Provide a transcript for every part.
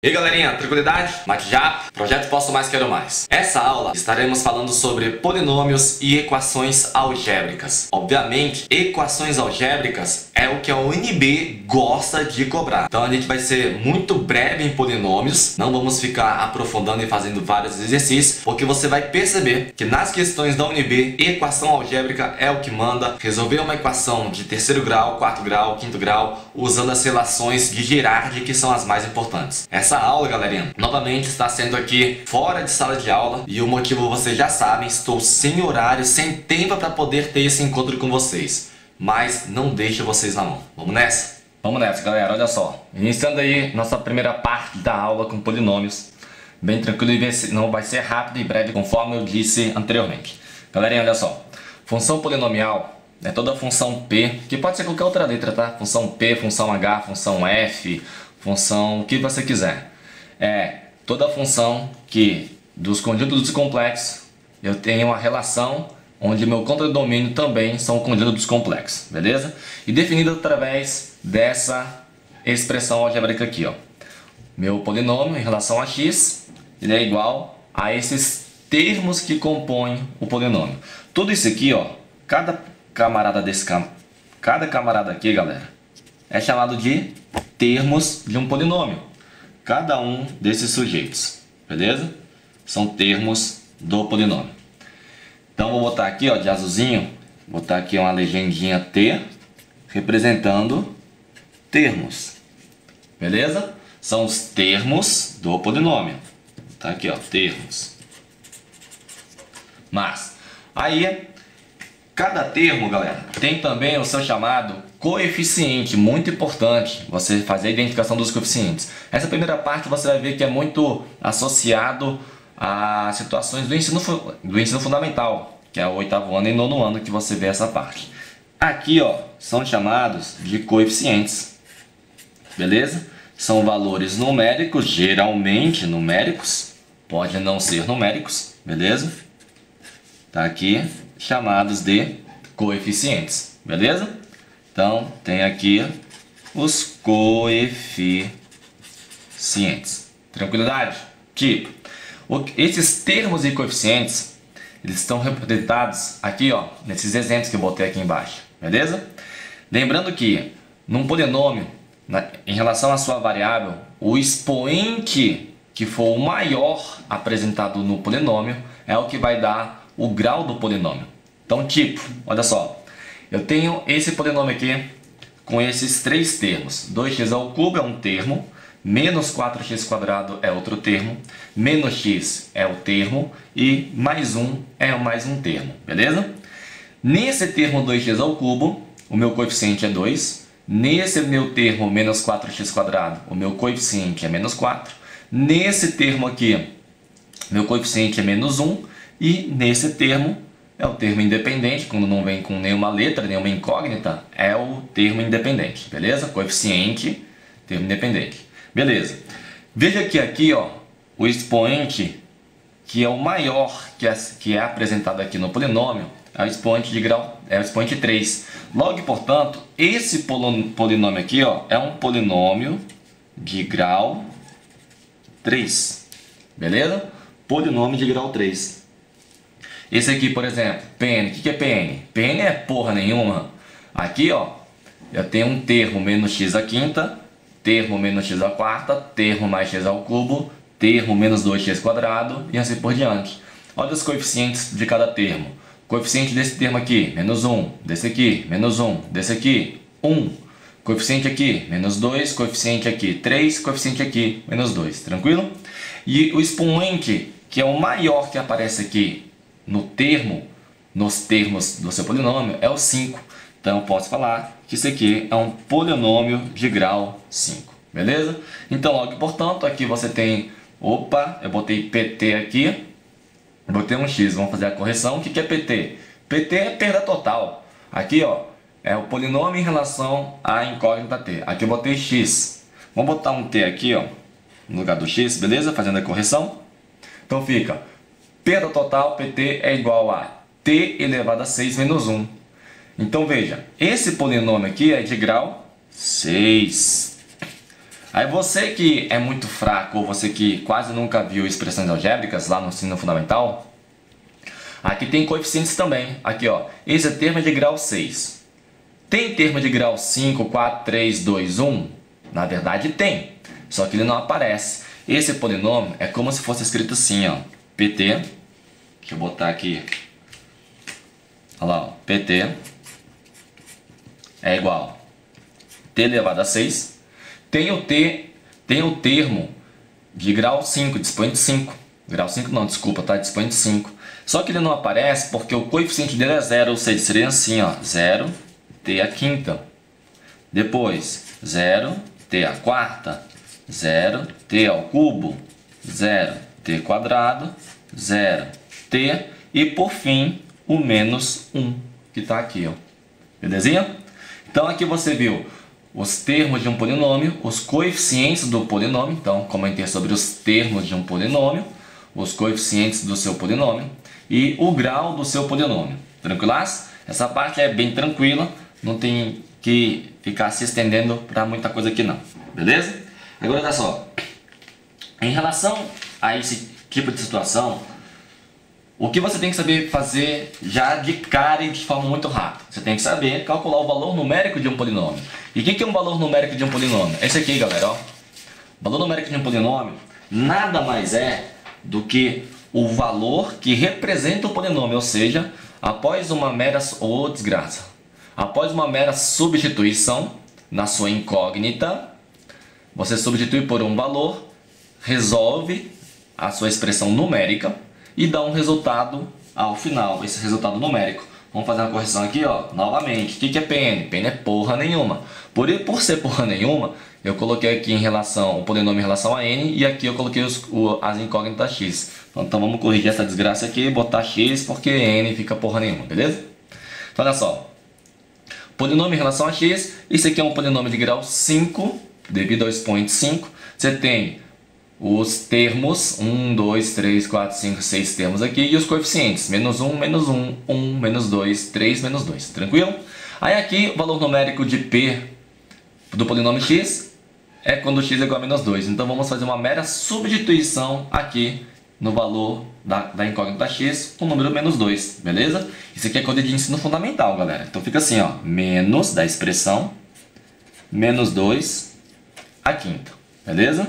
E aí galerinha, tranquilidade? Matjap, projeto Posso Mais Quero Mais. Essa aula estaremos falando sobre polinômios e equações algébricas. Obviamente, equações algébricas é o que a UNB gosta de cobrar. Então a gente vai ser muito breve em polinômios, não vamos ficar aprofundando e fazendo vários exercícios, porque você vai perceber que nas questões da UNB, equação algébrica é o que manda. Resolver uma equação de terceiro grau, quarto grau, quinto grau, usando as relações de Girardi, que são as mais importantes. Essa aula, galerinha, novamente está sendo aqui fora de sala de aula e o motivo vocês já sabem, estou sem horário, sem tempo para poder ter esse encontro com vocês, mas não deixo vocês na mão. Vamos nessa? Vamos nessa, galera, olha só. Iniciando aí nossa primeira parte da aula com polinômios, bem tranquilo e não vai ser rápido e breve conforme eu disse anteriormente. Galerinha, olha só, função polinomial é toda função P, que pode ser qualquer outra letra, tá? Função P, função H, função F, função o que você quiser. É toda função que dos conjuntos dos complexos eu tenho uma relação onde meu contradomínio também são o conjunto dos complexos, beleza? E definido através dessa expressão algébrica aqui, ó. Meu polinômio em relação a x, ele é igual a esses termos que compõem o polinômio. Tudo isso aqui, ó, cada camarada aqui, galera, é chamado de termos de um polinômio. Cada um desses sujeitos, beleza? São termos do polinômio. Então vou botar aqui, ó, de azulzinho, botar aqui uma legendinha T, representando termos, beleza? São os termos do polinômio. Tá aqui, ó, termos. Mas aí cada termo, galera, tem também o seu chamado coeficiente, muito importante você fazer a identificação dos coeficientes. Essa primeira parte você vai ver que é muito associado a situações do ensino fundamental, que é o 8º ano e 9º ano que você vê essa parte. Aqui, ó, são chamados de coeficientes, beleza? São valores numéricos, geralmente numéricos, pode não ser numéricos, beleza? Tá aqui, chamados de coeficientes, beleza? Então, tem aqui os coeficientes. Tranquilidade? Tipo, esses termos e coeficientes, eles estão representados aqui, ó, nesses exemplos que eu botei aqui embaixo, beleza? Lembrando que, num polinômio, em relação à sua variável, o expoente que for o maior apresentado no polinômio é o que vai dar o grau do polinômio. Então, tipo, olha só. Eu tenho esse polinômio aqui com esses três termos. 2x ao cubo é um termo, menos 4x² é outro termo, menos x é o termo e mais 1 é mais um termo, beleza? Nesse termo 2x ao cubo, o meu coeficiente é 2. Nesse meu termo menos 4x², o meu coeficiente é menos 4. Nesse termo aqui, meu coeficiente é menos 1. E nesse termo, é o termo independente, quando não vem com nenhuma letra, nenhuma incógnita, é o termo independente, beleza? Coeficiente, termo independente. Beleza. Veja que aqui, ó, o expoente, que é o maior que é apresentado aqui no polinômio, é o expoente de grau, é o expoente 3. Logo, portanto, esse polinômio aqui, ó, é um polinômio de grau 3. Beleza? Polinômio de grau 3. Esse aqui, por exemplo, Pn. O que é Pn? Pn é porra nenhuma. Aqui, ó, eu tenho um termo menos x à quinta, termo menos x à quarta, termo mais x ao cubo, termo menos 2x² e assim por diante. Olha os coeficientes de cada termo. Coeficiente desse termo aqui, menos 1. Desse aqui, menos 1. Desse aqui, 1. Coeficiente aqui, menos 2. Coeficiente aqui, 3. Coeficiente aqui, menos 2. Tranquilo? E o expoente, que é o maior que aparece aqui, nos termos do seu polinômio, é o 5. Então eu posso falar que isso aqui é um polinômio de grau 5. Beleza? Então logo, portanto, aqui você tem... Opa, eu botei PT aqui. Botei um X, vamos fazer a correção. O que é PT? PT é perda total. Aqui, ó, é o polinômio em relação à incógnita T. Aqui eu botei X. Vamos botar um T aqui, ó, no lugar do X, beleza? Fazendo a correção. Então fica... Perda total, PT, é igual a t elevado a 6 menos 1. Então veja, esse polinômio aqui é de grau 6. Aí você que é muito fraco ou você que quase nunca viu expressões algébricas lá no ensino fundamental, aqui tem coeficientes também. Aqui, ó, esse termo é de grau 6. Tem termo de grau 5, 4, 3, 2, 1? Na verdade tem, só que ele não aparece. Esse polinômio é como se fosse escrito assim, ó, PT, deixa eu botar aqui, olha lá, ó, PT é igual a t elevado a 6. Tem o termo de grau 5, de expoente 5. Grau 5 não, desculpa, tá? De expoente 5. Só que ele não aparece porque o coeficiente dele é 0, ou seja, seria assim, ó, 0t à quinta. Depois, 0t à quarta, 0t ao cubo, 0t quadrado, 0t e por fim o menos 1, que está aqui, ó. Belezinha? Então aqui você viu os termos de um polinômio, os coeficientes do polinômio. Então comentei sobre os termos de um polinômio, os coeficientes do seu polinômio e o grau do seu polinômio. Tranquilas? Essa parte é bem tranquila, não tem que ficar se estendendo para muita coisa aqui não. Beleza? Agora olha só, em relação a esse tipo de situação, o que você tem que saber fazer já de cara e de forma muito rápida? Você tem que saber calcular o valor numérico de um polinômio. E o que é um valor numérico de um polinômio? Esse aqui, galera, ó. O valor numérico de um polinômio nada mais é do que o valor que representa o polinômio, ou seja, após uma mera após uma mera substituição na sua incógnita, você substitui por um valor, resolve a sua expressão numérica e dá um resultado ao final, esse resultado numérico. Vamos fazer uma correção aqui, ó, novamente. O que é PN? PN é porra nenhuma. Por ser porra nenhuma, eu coloquei aqui em relação, o polinômio em relação a N, e aqui eu coloquei as incógnitas X. Então vamos corrigir essa desgraça aqui e botar X, porque N fica porra nenhuma, beleza? Então olha só, polinômio em relação a X, esse aqui é um polinômio de grau 5, devido ao expoente 5. Você tem os termos, 1, 2, 3, 4, 5, 6 termos aqui, e os coeficientes, menos 1, menos 1, 1, menos 2, 3, menos 2, tranquilo? Aí aqui o valor numérico de P do polinômio x é quando x é igual a menos 2, então vamos fazer uma mera substituição aqui no valor da incógnita x com o número menos 2, beleza? Isso aqui é coisa de ensino fundamental, galera, então fica assim, ó, menos da expressão, menos 2 à quinta, beleza?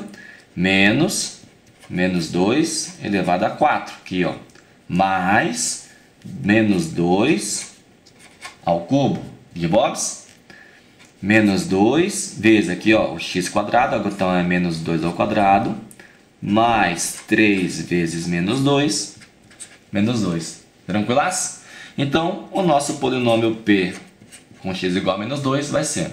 Menos 2 elevado a 4, aqui ó, mais menos 2 ao cubo de Bob's, menos 2 vezes aqui ó, o x quadrado, então é menos 2 ao quadrado, mais 3 vezes menos 2, tranquilas? Então o nosso polinômio P com x igual a menos 2 vai ser,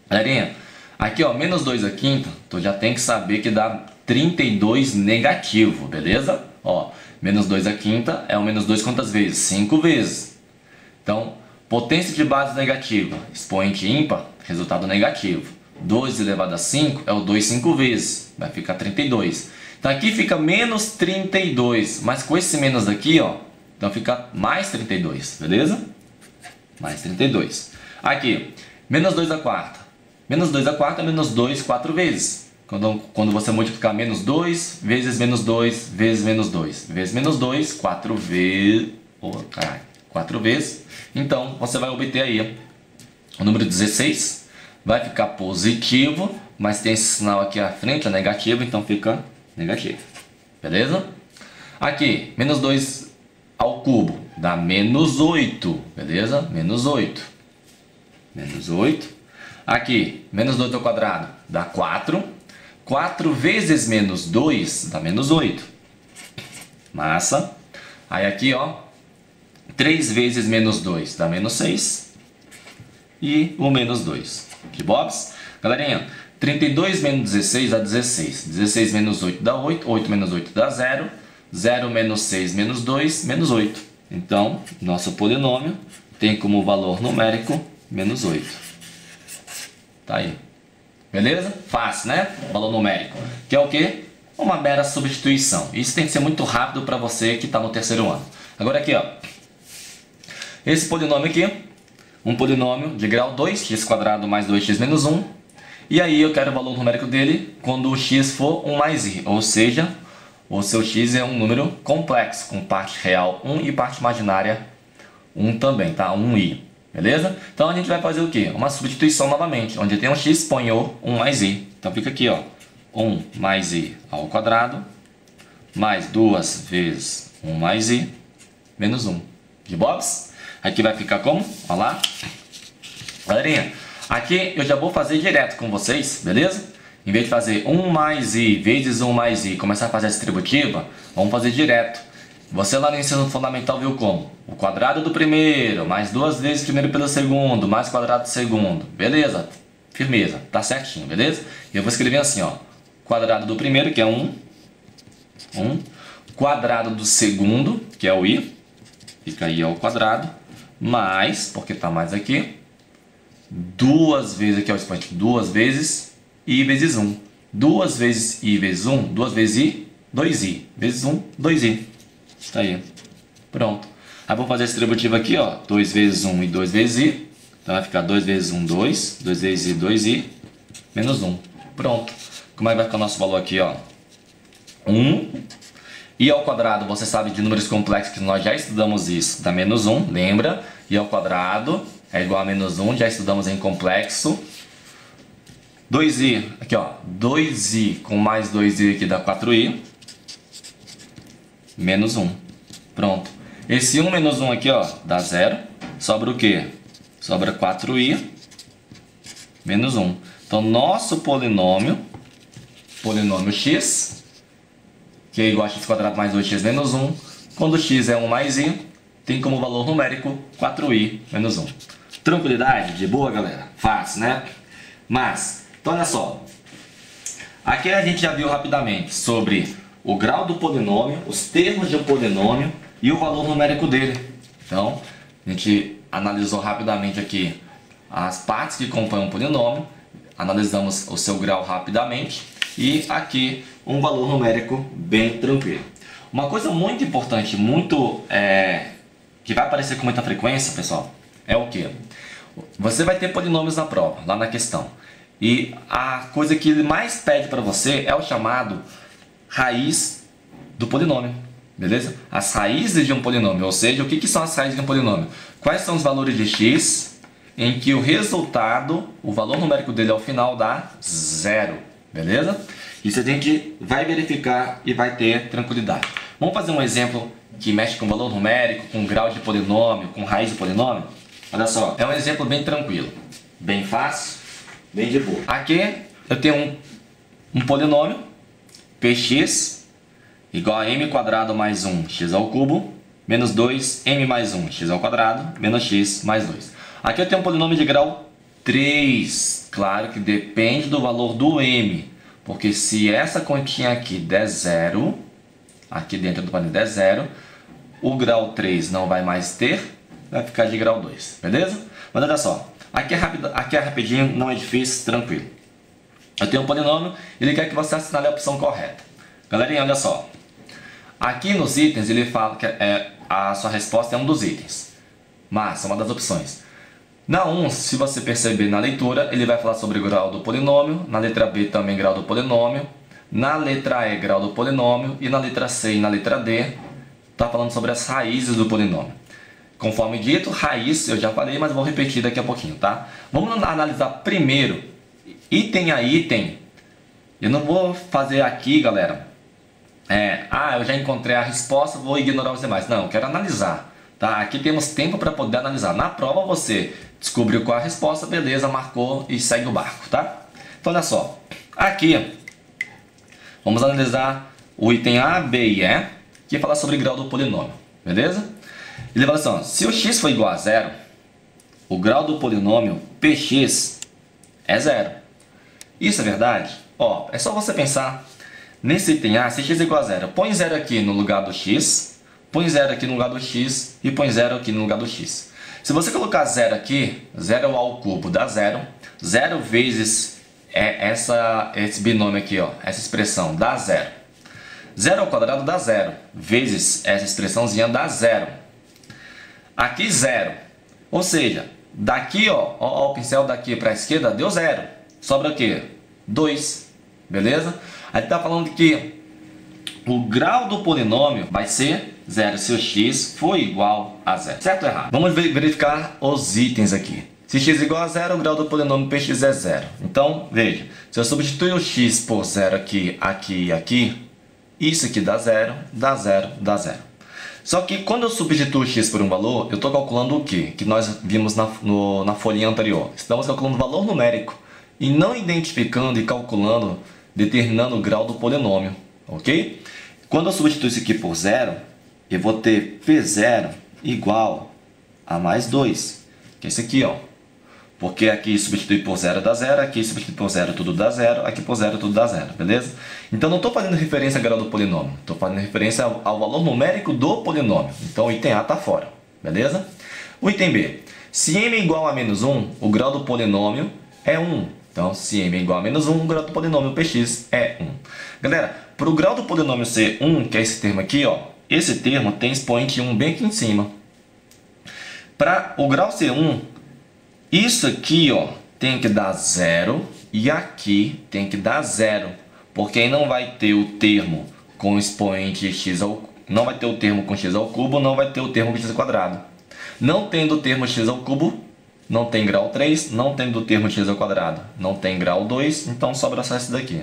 galerinha, aqui ó, menos 2 à quinta, tu já tem que saber que dá 32 negativo, beleza? Ó, menos 2 à quinta é o menos 2 quantas vezes? 5 vezes. Então, potência de base negativa, expoente ímpar, resultado negativo. 2 elevado a 5 é o 2 5 vezes, vai ficar 32. Então aqui fica menos 32, mas com esse menos aqui, ó, então fica mais 32, beleza? Mais 32. Aqui, menos 2 à quarta. Menos 2 à quarta é menos 2 4 vezes. Quando você multiplicar menos 2 vezes menos 2 vezes menos 2 vezes menos 2, 4 vezes... Oh, caralho, 4 vezes. Então, você vai obter aí o número 16. Vai ficar positivo, mas tem esse sinal aqui à frente, é negativo, então fica negativo. Beleza? Aqui, menos 2 ao cubo dá menos 8. Beleza? Menos 8. Menos 8. Aqui, menos 2 ao quadrado dá 4. 4 vezes menos 2 dá menos 8. Massa. Aí aqui, ó, 3 vezes menos 2 dá menos 6. E o menos 2. Que bobs? Galerinha, 32 menos 16 dá 16. 16 menos 8 dá 8. 8 menos 8 dá 0. 0 menos 6 menos 2, menos 8. Então, nosso polinômio tem como valor numérico menos 8. Tá aí. Beleza? Fácil, né? Valor numérico. Que é o quê? Uma mera substituição. Isso tem que ser muito rápido para você que está no terceiro ano. Agora aqui, ó. Esse polinômio aqui, um polinômio de grau 2, x² mais 2x menos 1. E aí eu quero o valor numérico dele quando o x for 1 mais i, ou seja, o seu x é um número complexo, com parte real 1 e parte imaginária 1 também, tá? 1i, beleza? Então a gente vai fazer o quê? Uma substituição novamente, onde tem um x, põe o 1 mais i. Então fica aqui, ó, 1 mais i ao quadrado, mais 2 vezes 1 mais i, menos 1. De bobs? Aqui vai ficar como? Olha lá. Galerinha, aqui eu já vou fazer direto com vocês, beleza? Em vez de fazer 1 mais i vezes 1 mais i, começar a fazer a distributiva, vamos fazer direto. Você lá no ensino fundamental viu como? O quadrado do primeiro, mais 2 vezes primeiro pelo segundo, mais quadrado do segundo. Beleza? Firmeza, tá certinho, beleza? E eu vou escrever assim, ó. Quadrado do primeiro, que é 1. Quadrado do segundo, que é o i. Fica i ao quadrado. Mais, porque tá mais aqui. 2 vezes, aqui é o expoente, 2 vezes i vezes 1. 2 vezes i vezes 1, 2 vezes i, 2i. Vezes 1, 2i. Tá aí. Pronto. Aí vou fazer a distributiva aqui, ó. 2 vezes 1 e 2 vezes i. Então vai ficar 2 vezes 1, 2. 2 vezes i, 2i. Menos 1. Pronto. Como é que vai ficar o nosso valor aqui, ó? 1. I ao quadrado, você sabe de números complexos que nós já estudamos isso. Dá menos 1, lembra? I ao quadrado é igual a menos 1, já estudamos em complexo. 2i, aqui ó, 2i com mais 2i aqui dá 4i. Menos 1. Pronto. Esse 1 menos 1 aqui, ó, dá 0. Sobra o quê? Sobra 4i menos 1. Então, nosso polinômio x, que é igual a x quadrado mais 2x menos 1, quando x é 1 mais i, tem como valor numérico 4i menos 1. Tranquilidade? De boa, galera? Fácil, né? Mas, então olha só. Aqui a gente já viu rapidamente sobre o grau do polinômio, os termos de um polinômio e o valor numérico dele. Então, a gente analisou rapidamente aqui as partes que compõem um polinômio, analisamos o seu grau rapidamente e aqui um valor numérico bem tranquilo. Uma coisa muito importante, que vai aparecer com muita frequência, pessoal, é o que? Você vai ter polinômios na prova, lá na questão. E a coisa que ele mais pede para você é o chamado raiz do polinômio, beleza? As raízes de um polinômio, ou seja, o que são as raízes de um polinômio? Quais são os valores de x em que o resultado, o valor numérico dele ao final dá 0, beleza? Isso a gente vai verificar e vai ter tranquilidade. Vamos fazer um exemplo que mexe com valor numérico, com grau de polinômio, com raiz de polinômio? Olha só, é um exemplo bem tranquilo, bem fácil, bem de boa. Aqui eu tenho um polinômio, px igual a m quadrado mais 1 x ao cubo, menos 2 m mais 1 x ao quadrado, menos x mais 2. Aqui eu tenho um polinômio de grau 3, claro que depende do valor do m, porque se essa continha aqui der 0, aqui dentro do polinômio der 0, o grau 3 não vai mais ter, vai ficar de grau 2, beleza? Mas olha só, aqui é rapidinho, não é difícil, tranquilo. Eu tenho um polinômio, ele quer que você assinale a opção correta. Galerinha, olha só. Aqui nos itens ele fala que a sua resposta é um dos itens. Mas, é uma das opções. Na 1, se você perceber na leitura, ele vai falar sobre o grau do polinômio. Na letra B também grau do polinômio. Na letra E, grau do polinômio. E na letra C e na letra D, está falando sobre as raízes do polinômio. Conforme dito, raiz eu já falei, mas vou repetir daqui a pouquinho, tá? Vamos analisar primeiro, item a item. Eu não vou fazer aqui, galera, eu já encontrei a resposta, vou ignorar os demais. Não, eu quero analisar, tá? Aqui temos tempo para poder analisar. Na prova você descobriu qual é a resposta, beleza, marcou e segue o barco, tá? Então olha só, aqui vamos analisar o item A, B e E, que fala sobre grau do polinômio, beleza? Ele fala assim, ó, se o x for igual a 0, o grau do polinômio px é 0. Isso é verdade? Ó, é só você pensar nesse item A, se x é igual a 0, põe 0 aqui no lugar do x, põe 0 aqui no lugar do x e põe 0 aqui no lugar do x. Se você colocar 0 aqui, 0 ao cubo dá 0, 0 vezes esse binômio aqui, ó, essa expressão dá 0. 0 ao quadrado dá 0, vezes essa expressãozinha dá 0. Aqui 0, ou seja, daqui ó, o pincel daqui para a esquerda deu 0. sobra o quê? 2, beleza? Aí está falando que o grau do polinômio vai ser 0 se o x for igual a 0. Certo ou errado? Vamos verificar os itens aqui. Se x é igual a 0, o grau do polinômio px é 0. Então, veja, se eu substituir o x por 0 aqui, aqui e aqui, isso aqui dá 0, dá 0, dá 0. Só que quando eu substituo o x por um valor, eu estou calculando o quê? Que nós vimos na folhinha anterior. Estamos calculando o valor numérico e não identificando e calculando, determinando o grau do polinômio, ok? Quando eu substituir isso aqui por 0, eu vou ter P0 igual a mais 2, que é esse aqui, ó. Porque aqui substituir por 0 dá 0, aqui substituir por 0 tudo dá 0, aqui por 0 tudo dá 0, beleza? Então não estou fazendo referência ao grau do polinômio, estou fazendo referência ao valor numérico do polinômio. Então o item A está fora, beleza? O item B, se m é igual a menos 1, o grau do polinômio é 1. Então se m é igual a menos 1, o grau do polinômio px é 1. Galera, para o grau do polinômio ser 1, que é esse termo aqui, ó, esse termo tem expoente 1 bem aqui em cima. Para o grau ser 1, isso aqui, ó, tem que dar 0 e aqui tem que dar 0, porque aí não vai ter o termo com expoente x ao não vai ter o termo com x ao cubo, não vai ter o termo com x ao quadrado. Não tendo o termo x ao cubo, não tem grau 3, não tendo o termo x ao quadrado, não tem grau 2, então sobra só esse daqui.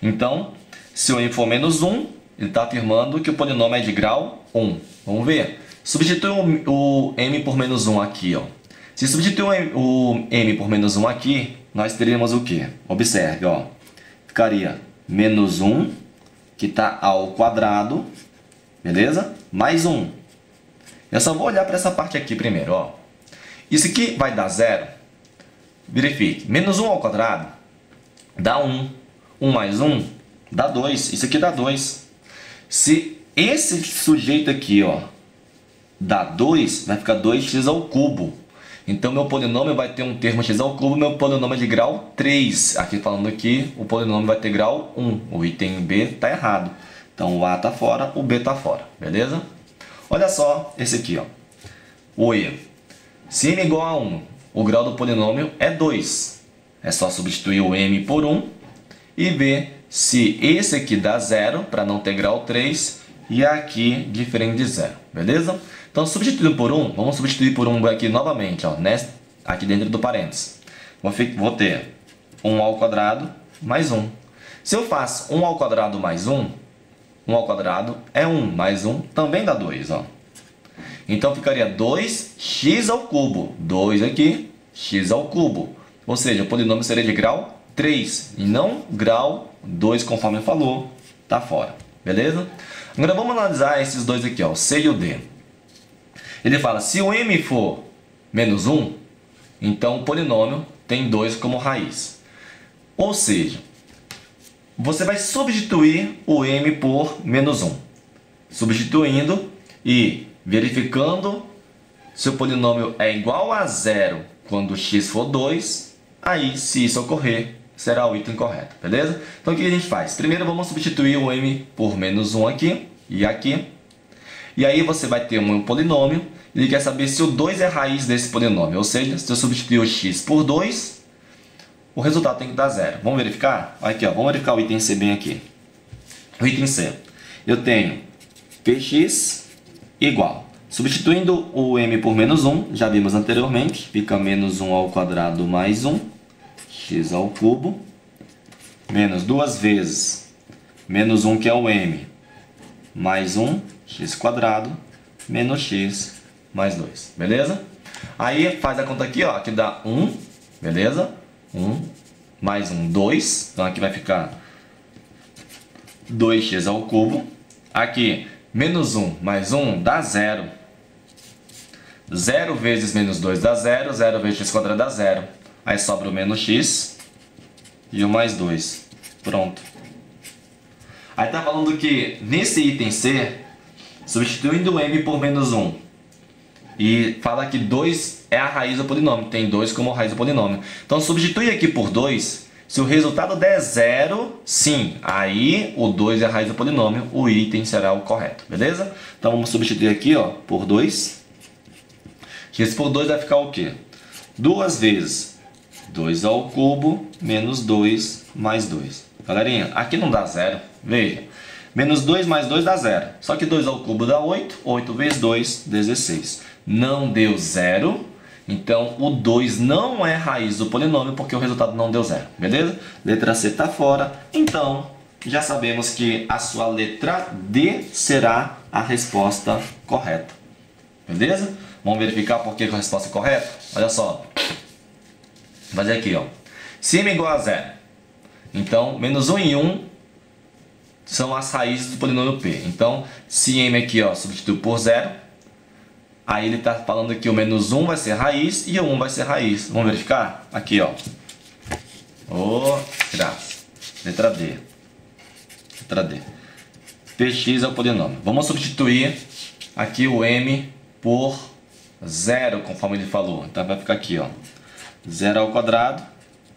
Então, se o m for menos 1, ele está afirmando que o polinômio é de grau 1. Vamos ver. Substitui o m por menos 1 aqui, ó. Se substituir o m por menos 1 aqui, nós teríamos o quê? Observe, ó. Ficaria menos 1, que está ao quadrado, beleza? Mais 1. Eu só vou olhar para essa parte aqui primeiro, ó. Isso aqui vai dar 0. Verifique. Menos 1 ao quadrado dá 1. 1 mais 1 dá 2. Isso aqui dá 2. Se esse sujeito aqui, ó, dá 2, vai ficar 2x ao cubo. Então, meu polinômio vai ter um termo x ao cubo, meu polinômio é de grau 3. Aqui falando aqui, o polinômio vai ter grau 1. O item B está errado. Então, o A está fora, o B está fora. Beleza? Olha só esse aqui, ó. O E. Se m é igual a 1, o grau do polinômio é 2. É só substituir o m por 1 e ver se esse aqui dá 0, para não ter grau 3, e aqui diferente de 0. Beleza? Então, substituindo por 1, vamos substituir por 1 aqui novamente, ó, aqui dentro do parênteses. Vou ter 1 ao quadrado mais 1. Se eu faço 1 ao quadrado mais 1, 1 ao quadrado é 1, mais 1 também dá 2. Ó. Então, ficaria 2x ao cubo. 2 aqui, x ao cubo. Ou seja, o polinômio seria de grau 3 e não grau 2, conforme falou, tá fora. Beleza? Agora, vamos analisar esses dois aqui, ó, o C e o D. Ele fala, se o m for menos 1, então o polinômio tem 2 como raiz. Ou seja, você vai substituir o m por menos 1. Substituindo e verificando se o polinômio é igual a 0 quando x for 2, aí, se isso ocorrer, será o item correto, beleza? Então, o que a gente faz? Primeiro, vamos substituir o m por menos 1 aqui e aqui. E aí você vai ter um polinômio, e ele quer saber se o 2 é a raiz desse polinômio. Ou seja, se eu substituir o x por 2, o resultado tem que dar 0. Vamos verificar? Aqui, ó, vamos verificar o item C bem aqui. O item C. Eu tenho px igual. Substituindo o m por menos 1, já vimos anteriormente, fica menos 1 ao quadrado mais 1, x ao cubo, menos 2 vezes menos 1, que é o m, mais 1, x quadrado, menos x mais 2, beleza? Aí faz a conta aqui, ó, aqui dá 1, beleza? 1 mais 1, 2, então aqui vai ficar 2x ao cubo. Aqui, menos 1 mais 1 dá 0. 0 vezes menos 2 dá 0, 0 vezes x quadrado dá 0. Aí sobra o menos x e o mais 2. Pronto. Aí está falando que nesse item C, substituindo o m por menos 1, e fala que 2 é a raiz do polinômio, tem 2 como raiz do polinômio. Então substitui aqui por 2, se o resultado der 0, sim, aí o 2 é a raiz do polinômio, o item será o correto, beleza? Então vamos substituir aqui, ó, por 2. X por 2 vai ficar o quê? 2 vezes 2 ao cubo menos 2 mais 2. Galerinha, aqui não dá zero. Veja, menos 2 mais 2 dá zero. Só que 2 ao cubo dá 8. 8 vezes 2, 16. Não deu zero. Então, o 2 não é raiz do polinômio porque o resultado não deu zero. Beleza? Letra C está fora. Então, já sabemos que a sua letra D será a resposta correta. Beleza? Vamos verificar por que a resposta é correta? Olha só. Vou fazer aqui, ó. Se m igual a zero, então menos 1 e 1 são as raízes do polinômio P. Então, se m aqui, ó, substitui por zero, aí ele está falando que o menos 1 vai ser raiz e o 1 vai ser raiz. Vamos verificar? Aqui, ó. Graça. Letra D. Letra D. Px é o polinômio. Vamos substituir aqui o m por zero, conforme ele falou. Então vai ficar aqui, ó. 0 ao quadrado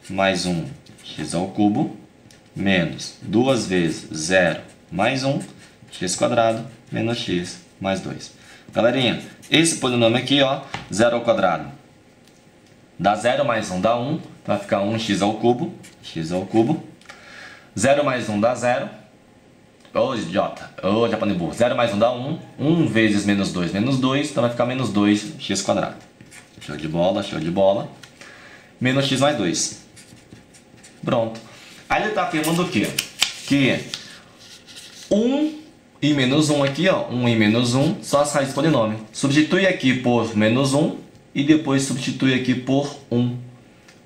mais 1 x ao cubo menos 2 vezes 0 mais 1 x quadrado menos x mais 2. Galerinha, esse polinômio aqui, ó, 0 ao quadrado dá 0 mais 1 dá 1, vai ficar 1x ao cubo, 0 mais 1 dá 0. Ô, idiota, ô, japanebu, 0 mais 1 dá 1, 1 vezes menos 2, então vai ficar menos 2x quadrado. Show de bola, show de bola. Menos x mais 2. Pronto. Aí ele está afirmando o quê? Que 1 e menos 1 aqui, ó, 1 e menos 1 são as raízes do polinômio. Substitui aqui por menos 1 e depois substitui aqui por 1.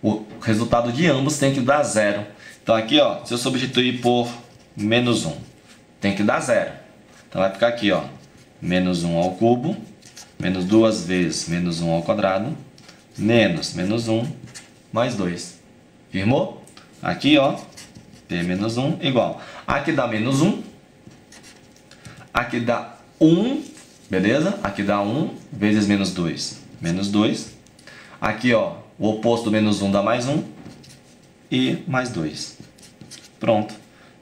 O resultado de ambos tem que dar 0. Então aqui, ó, se eu substituir por menos 1, tem que dar 0. Então vai ficar aqui, ó, menos 1 ao cubo, menos 2 vezes menos 1 ao quadrado, menos 1 mais 2. Firmou? Aqui, ó, P menos 1 igual. Aqui dá menos 1. Aqui dá 1, beleza? Aqui dá 1 vezes menos 2. Menos 2. Aqui, ó, o oposto do menos 1 dá mais 1. E mais 2. Pronto.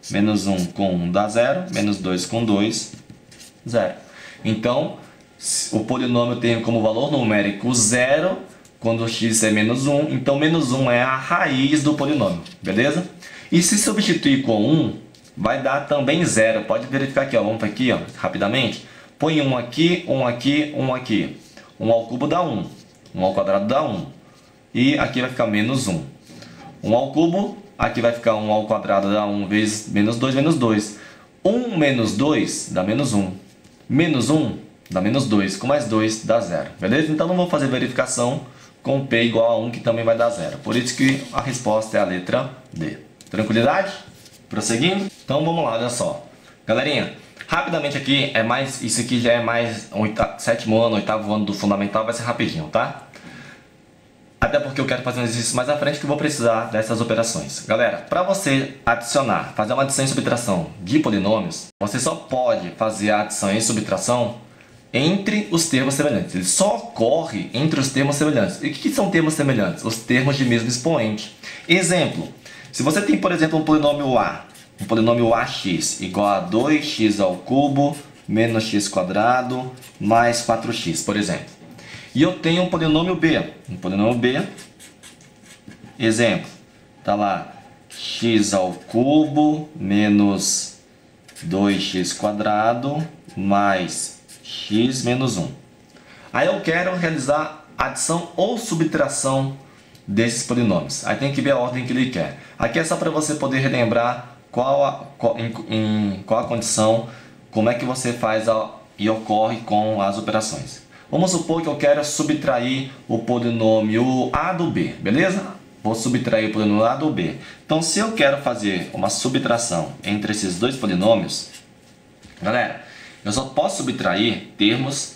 Menos 1 com 1 dá 0. Menos 2 com 2, 0. Então, o polinômio tem como valor numérico 0 quando o x é menos 1. Então, menos 1 é a raiz do polinômio. Beleza? E se substituir com 1, vai dar também 0. Pode verificar aqui, ó. Vamos aqui, ó, rapidamente. Põe 1 aqui, 1 aqui, 1 aqui. 1 ao cubo dá 1. 1 ao quadrado dá 1. E aqui vai ficar menos 1. 1 ao cubo, aqui vai ficar 1 ao quadrado dá 1 vezes menos 2, menos 2. 1 menos 2 dá menos 1. Menos 1 dá menos 2. Com mais 2 dá 0. Beleza? Então não vou fazer verificação com P igual a 1, que também vai dar 0. Por isso que a resposta é a letra D. Tranquilidade? Prosseguindo? Então vamos lá, olha só. Galerinha, rapidamente aqui, isso aqui já é mais sétimo ano, oitavo ano do fundamental, vai ser rapidinho, tá? Até porque eu quero fazer um exercício mais à frente que eu vou precisar dessas operações. Galera, para você adicionar, fazer uma adição e subtração de polinômios, você só pode fazer a adição e subtração entre os termos semelhantes. Ele só ocorre entre os termos semelhantes. E o que são termos semelhantes? Os termos de mesmo expoente. Exemplo, se você tem, por exemplo, um polinômio A, um polinômio AX igual a 2x ao cubo menos x quadrado mais 4x, por exemplo. E eu tenho um polinômio B. Exemplo, tá lá, x ao cubo menos 2x quadrado mais x menos 1. Aí eu quero realizar adição ou subtração desses polinômios. Aí tem que ver a ordem que ele quer. Aqui é só para você poder relembrar qual a condição, como é que você faz e ocorre com as operações. Vamos supor que eu quero subtrair o polinômio A do B, beleza? Vou subtrair o polinômio A do B. Então, se eu quero fazer uma subtração entre esses dois polinômios, galera, eu só posso subtrair termos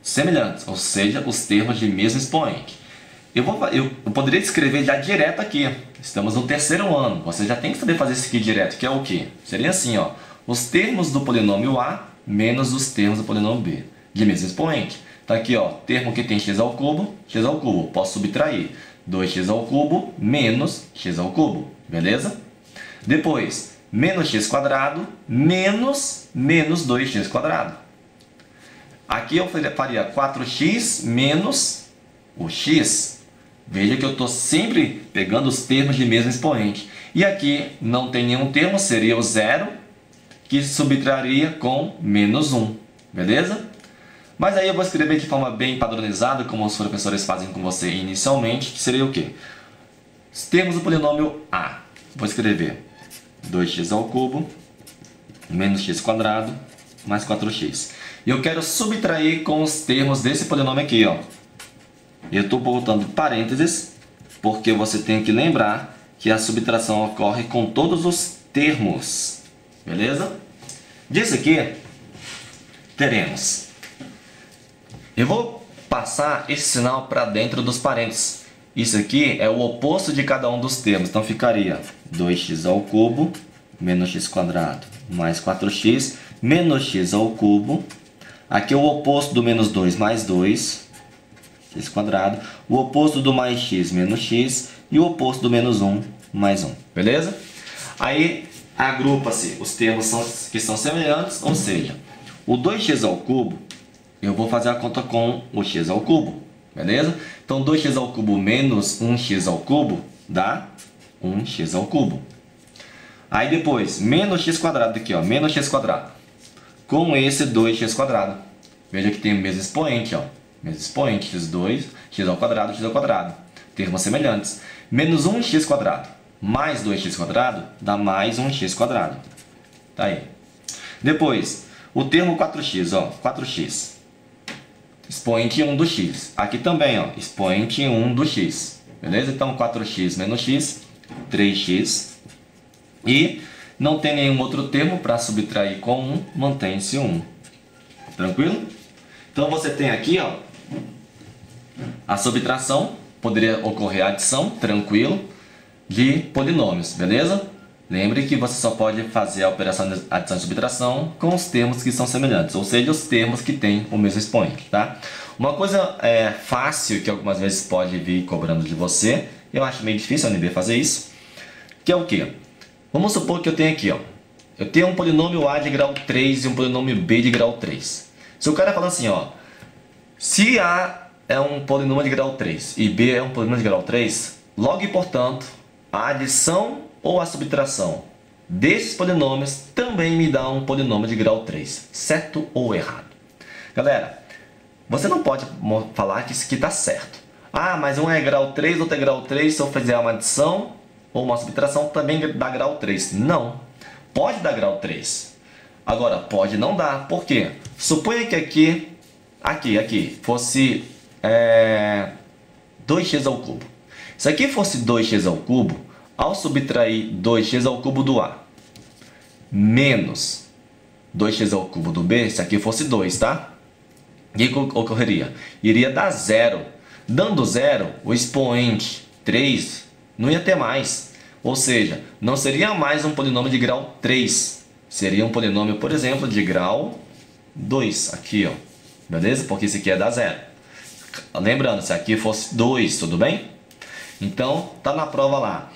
semelhantes, ou seja, os termos de mesmo expoente. Eu poderia escrever já direto aqui. Estamos no terceiro ano. Você já tem que saber fazer isso aqui direto, que é o quê? Seria assim, ó. Os termos do polinômio A menos os termos do polinômio B, de mesmo expoente. Então aqui, ó, termo que tem x ao cubo, posso subtrair 2x ao cubo menos x ao cubo, beleza? Depois, menos x quadrado menos 2x quadrado. Aqui eu faria 4x menos o x. Veja que eu estou sempre pegando os termos de mesmo expoente. E aqui não tem nenhum termo, seria o zero, que subtraria com menos 1. Beleza? Mas aí eu vou escrever de forma bem padronizada, como os professores fazem com você inicialmente, que seria o quê? Temos o polinômio A. Vou escrever 2x ao cubo menos x quadrado mais 4x. E eu quero subtrair com os termos desse polinômio aqui, ó. Eu estou botando parênteses, porque você tem que lembrar que a subtração ocorre com todos os termos. Beleza? Disso aqui, teremos. Eu vou passar esse sinal para dentro dos parênteses. Isso aqui é o oposto de cada um dos termos. Então ficaria 2x ao cubo menos x quadrado mais 4x menos x ao cubo. Aqui é o oposto do menos 2 mais 2, x quadrado. O oposto do mais x menos x. E o oposto do menos 1 mais 1. Beleza? Aí agrupa-se os termos que são semelhantes, ou seja, o 2x ao cubo, eu vou fazer a conta com o x ao cubo. Beleza? Então 2x ao cubo menos 1x ao cubo dá 1x ao cubo. Aí depois, menos x quadrado aqui, ó, menos x quadrado. Com esse 2x quadrado. Veja que tem o mesmo expoente, ó. Mesmo expoente, x2, x ao quadrado. Termos semelhantes. Menos 1x quadrado mais 2x quadrado dá mais 1x quadrado. Tá aí. Depois, o termo 4x, ó, 4x. Expoente 1 do x. Aqui também, ó, expoente 1 do x. Beleza? Então 4x menos x, 3x. E não tem nenhum outro termo para subtrair com 1, mantém-se 1. Tranquilo? Então você tem aqui, ó, a subtração, poderia ocorrer a adição, tranquilo, de polinômios, beleza? Lembre que você só pode fazer a operação de adição e subtração com os termos que são semelhantes, ou seja, os termos que têm o mesmo expoente, tá? Uma coisa fácil que algumas vezes pode vir cobrando de você, eu acho meio difícil a UNB fazer isso, que é o quê? Vamos supor que eu tenho aqui, ó, eu tenho um polinômio A de grau 3 e um polinômio B de grau 3. Se o cara falar assim, ó, se A é um polinômio de grau 3 e B é um polinômio de grau 3, logo e portanto, a adição ou a subtração desses polinômios também me dá um polinômio de grau 3, certo ou errado? Galera, você não pode falar que isso aqui está certo. Ah, mas um é grau 3, outro é grau 3, se eu fizer uma adição ou uma subtração também dá grau 3. Não, pode dar grau 3. Agora, pode não dar. Por quê? Suponha que aqui fosse 2x ao cubo. Se aqui fosse 2x ao cubo, ao subtrair 2x ao cubo do A menos 2x ao cubo do B, se aqui fosse 2, tá? O que ocorreria? Iria dar zero. Dando zero, o expoente 3 não ia ter mais. Ou seja, não seria mais um polinômio de grau 3. Seria um polinômio, por exemplo, de grau 2. Aqui, ó. Beleza? Porque esse aqui é dar zero. Lembrando, se aqui fosse 2, tudo bem? Então, tá na prova lá.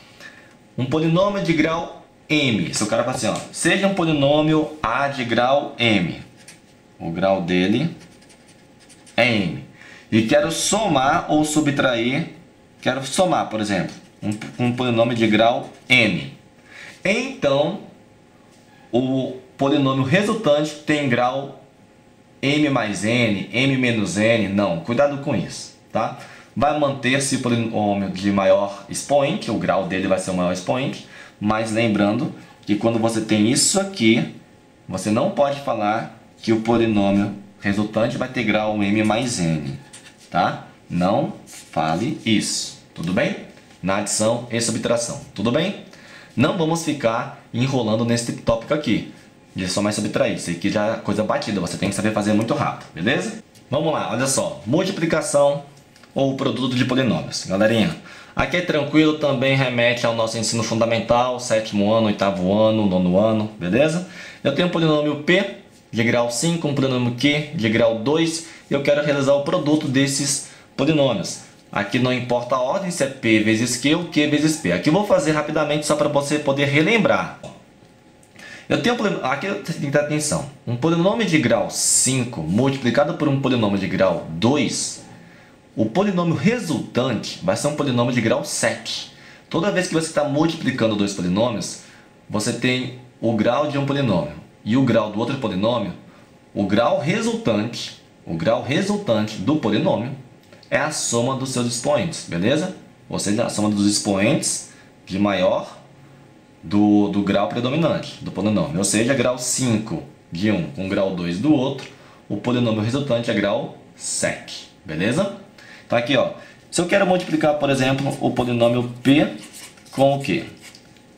Um polinômio de grau m. Se o cara fala assim, ó, seja um polinômio A de grau m. O grau dele é m. E quero somar ou subtrair, quero somar, por exemplo, um polinômio de grau n. Então, o polinômio resultante tem grau m mais n, m menos n. Não, cuidado com isso, tá? Vai manter-se o polinômio de maior expoente, o grau dele vai ser o maior expoente, mas lembrando que quando você tem isso aqui, você não pode falar que o polinômio resultante vai ter grau m mais n, tá? Não fale isso, tudo bem? Na adição e subtração, tudo bem? Não vamos ficar enrolando nesse tópico aqui, de somar e subtrair, isso aqui já é coisa batida, você tem que saber fazer muito rápido, beleza? Vamos lá, olha só, multiplicação ou produto de polinômios. Galerinha, aqui é tranquilo, também remete ao nosso ensino fundamental, 7º ano, 8º ano, 9º ano, beleza? Eu tenho um polinômio P de grau 5, um polinômio Q de grau 2, e eu quero realizar o produto desses polinômios. Aqui não importa a ordem, se é P vezes Q ou Q vezes P. Aqui eu vou fazer rapidamente só para você poder relembrar. Eu tenho aqui tem que dar atenção. Um polinômio de grau 5 multiplicado por um polinômio de grau 2, O polinômio resultante vai ser um polinômio de grau 7. Toda vez que você está multiplicando dois polinômios, você tem o grau de um polinômio e o grau do outro polinômio. O grau resultante do polinômio é a soma dos seus expoentes, beleza? Ou seja, a soma dos expoentes de maior do grau predominante do polinômio. Ou seja, grau 5 de um com grau 2 do outro, o polinômio resultante é grau 7, beleza? Então aqui, ó, se eu quero multiplicar, por exemplo, o polinômio P com o quê?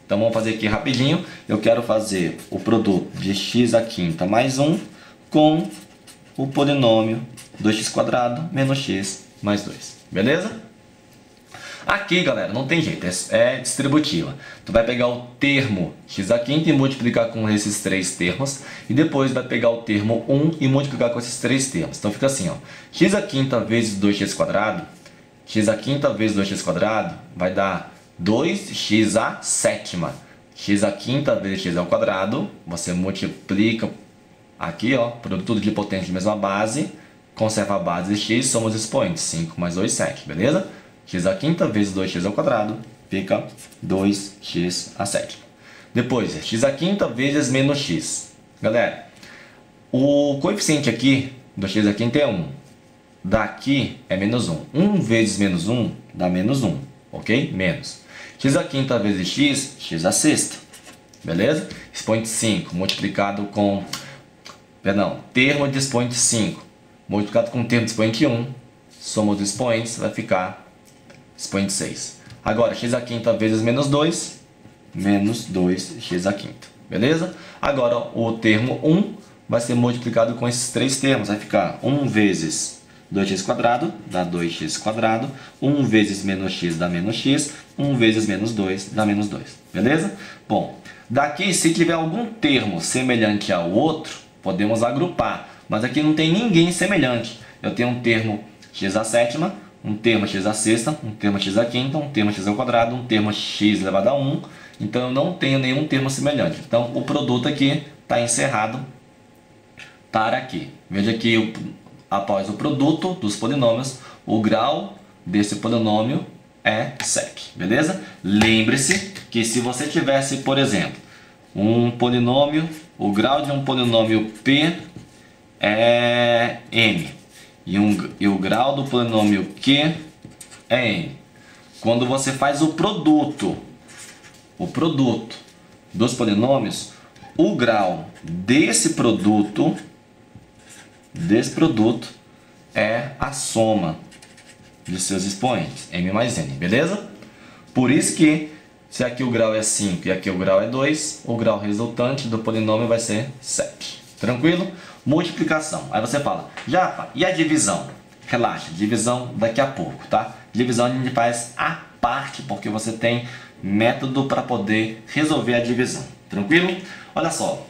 Então vamos fazer aqui rapidinho. Eu quero fazer o produto de x à quinta mais 1 com o polinômio 2x² menos x mais 2. Beleza? Aqui, galera, não tem jeito, é distributiva. Tu vai pegar o termo x à quinta e multiplicar com esses três termos. E depois vai pegar o termo 1 e multiplicar com esses três termos. Então fica assim, ó, x à quinta vezes 2x², x à quinta vezes 2x² vai dar 2x à sétima. X à quinta vezes x ao quadrado, você multiplica aqui, ó, produto de potência de mesma base, conserva a base de x, soma os expoentes, 5 mais 2, 7, beleza? X à quinta vezes 2x ao quadrado fica 2x à sétima. Depois, x à quinta vezes menos x. Galera, o coeficiente aqui do x à quinta é 1. Daqui é menos 1. 1 vezes menos 1 dá menos 1, ok? Menos. X à quinta vezes x, x à sexta. Beleza? Expoente 5 multiplicado com... Perdão, termo de expoente 5 multiplicado com termo de expoente 1. Soma os expoentes, vai ficar expoente 6. Agora, x à quinta vezes menos 2, menos 2x à quinta. Beleza? Agora, o termo 1 vai ser multiplicado com esses três termos. Vai ficar 1 vezes 2x², dá 2x². 1 vezes menos x dá menos x. 1 vezes menos 2 dá menos 2. Beleza? Bom, daqui, se tiver algum termo semelhante ao outro, podemos agrupar. Mas aqui não tem ninguém semelhante. Eu tenho um termo x à sétima, um termo x à sexta, um termo x à quinta, um termo x ao quadrado, um termo x elevado a 1. Então eu não tenho nenhum termo semelhante. Então o produto aqui está encerrado para aqui. Veja que após o produto dos polinômios, o grau desse polinômio é 7. Beleza? Lembre-se que se você tivesse, por exemplo, um polinômio, o grau de um polinômio P é m. E o grau do polinômio Q é n. Quando você faz o produto dos polinômios, o grau desse produto é a soma de seus expoentes, m mais n, beleza? Por isso que, se aqui o grau é 5 e aqui o grau é 2, o grau resultante do polinômio vai ser 7. Tranquilo? Multiplicação. Aí você fala, Japa, e a divisão? Relaxa, divisão daqui a pouco, tá? Divisão a gente faz à parte, porque você tem método para poder resolver a divisão. Tranquilo? Olha só,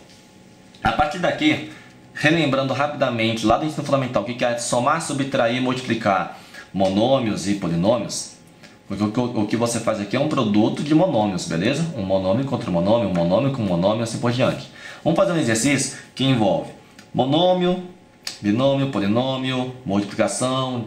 a partir daqui, relembrando rapidamente lá do ensino fundamental, o que é somar, subtrair, multiplicar monômios e polinômios, porque o que você faz aqui é um produto de monômios, beleza? Um monômio contra um monômio com monômio, assim por diante. Vamos fazer um exercício que envolve monômio, binômio, polinômio, multiplicação,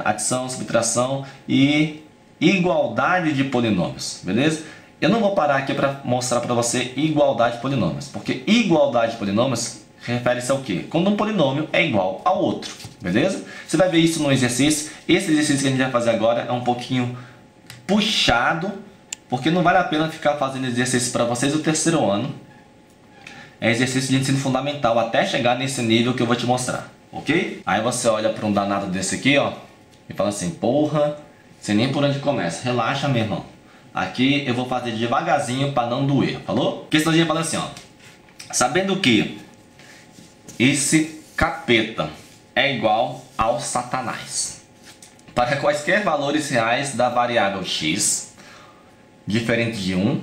adição, subtração e igualdade de polinômios, beleza? Eu não vou parar aqui para mostrar para você igualdade de polinômios, porque igualdade de polinômios refere-se ao quê? Quando um polinômio é igual ao outro, beleza? Você vai ver isso no exercício. Esse exercício que a gente vai fazer agora é um pouquinho puxado, porque não vale a pena ficar fazendo exercício para vocês do terceiro ano. É exercício de ensino fundamental até chegar nesse nível que eu vou te mostrar, ok? Aí você olha para um danado desse aqui, ó, e fala assim, porra, sei nem por onde começa. Relaxa, meu irmão. Aqui eu vou fazer devagarzinho para não doer, falou? Questão de fala assim, ó, sabendo que esse capeta é igual ao Satanás, para quaisquer valores reais da variável x diferente de 1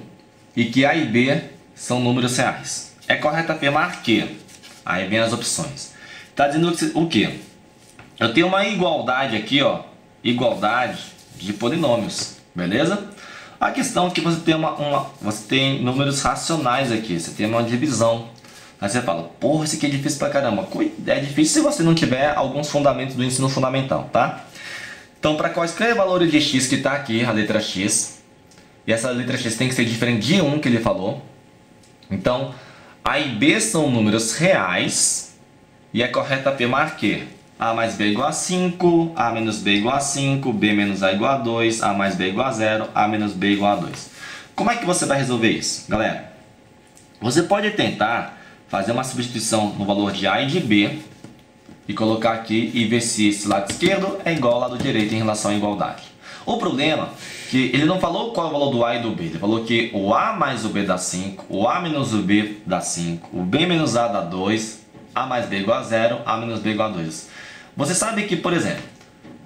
e que a e b são números reais, é correto afirmar que... Aí vem as opções. Está dizendo o que? Eu tenho uma igualdade aqui, ó, igualdade de polinômios, beleza? A questão é que você tem você tem números racionais aqui, você tem uma divisão. Aí você fala, porra, isso aqui é difícil pra caramba. É difícil se você não tiver alguns fundamentos do ensino fundamental, tá? Então, para quaisquer valores de x que está aqui, a letra x, e essa letra x tem que ser diferente de 1 que ele falou. Então, A e B são números reais, e é correto afirmar que A mais B igual a 5, A menos B igual a 5, B menos A igual a 2, A mais B igual a 0, A menos B igual a 2. Como é que você vai resolver isso, galera? Você pode tentar fazer uma substituição no valor de A e de B, e colocar aqui e ver se esse lado esquerdo é igual ao lado direito em relação à igualdade. O problema é que ele não falou qual é o valor do A e do B. Ele falou que o A mais o B dá 5, o A menos o B dá 5, o B menos A dá 2, A mais B igual a 0, A menos B igual a 2. Você sabe que, por exemplo,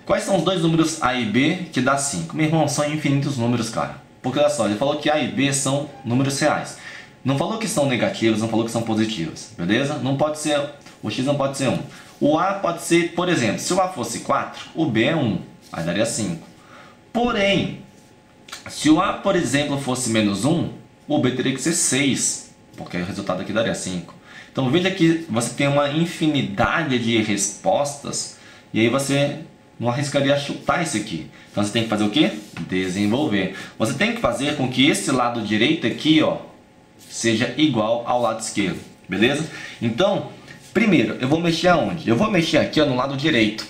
quais são os dois números A e B que dá 5? Meu irmão, são infinitos números, cara. Porque olha só, ele falou que A e B são números reais. Não falou que são negativos, não falou que são positivos, beleza? Não pode ser, o x não pode ser 1. O A pode ser, por exemplo, se o A fosse 4, o B é 1, aí daria 5. Porém, se o A, por exemplo, fosse menos 1, o B teria que ser 6, porque o resultado aqui daria 5. Então veja que você tem uma infinidade de respostas, e aí você não arriscaria chutar isso aqui. Então você tem que fazer o quê? Desenvolver. Você tem que fazer com que esse lado direito aqui, ó, seja igual ao lado esquerdo, beleza? Então, primeiro, eu vou mexer aonde? Eu vou mexer aqui, ó, no lado direito.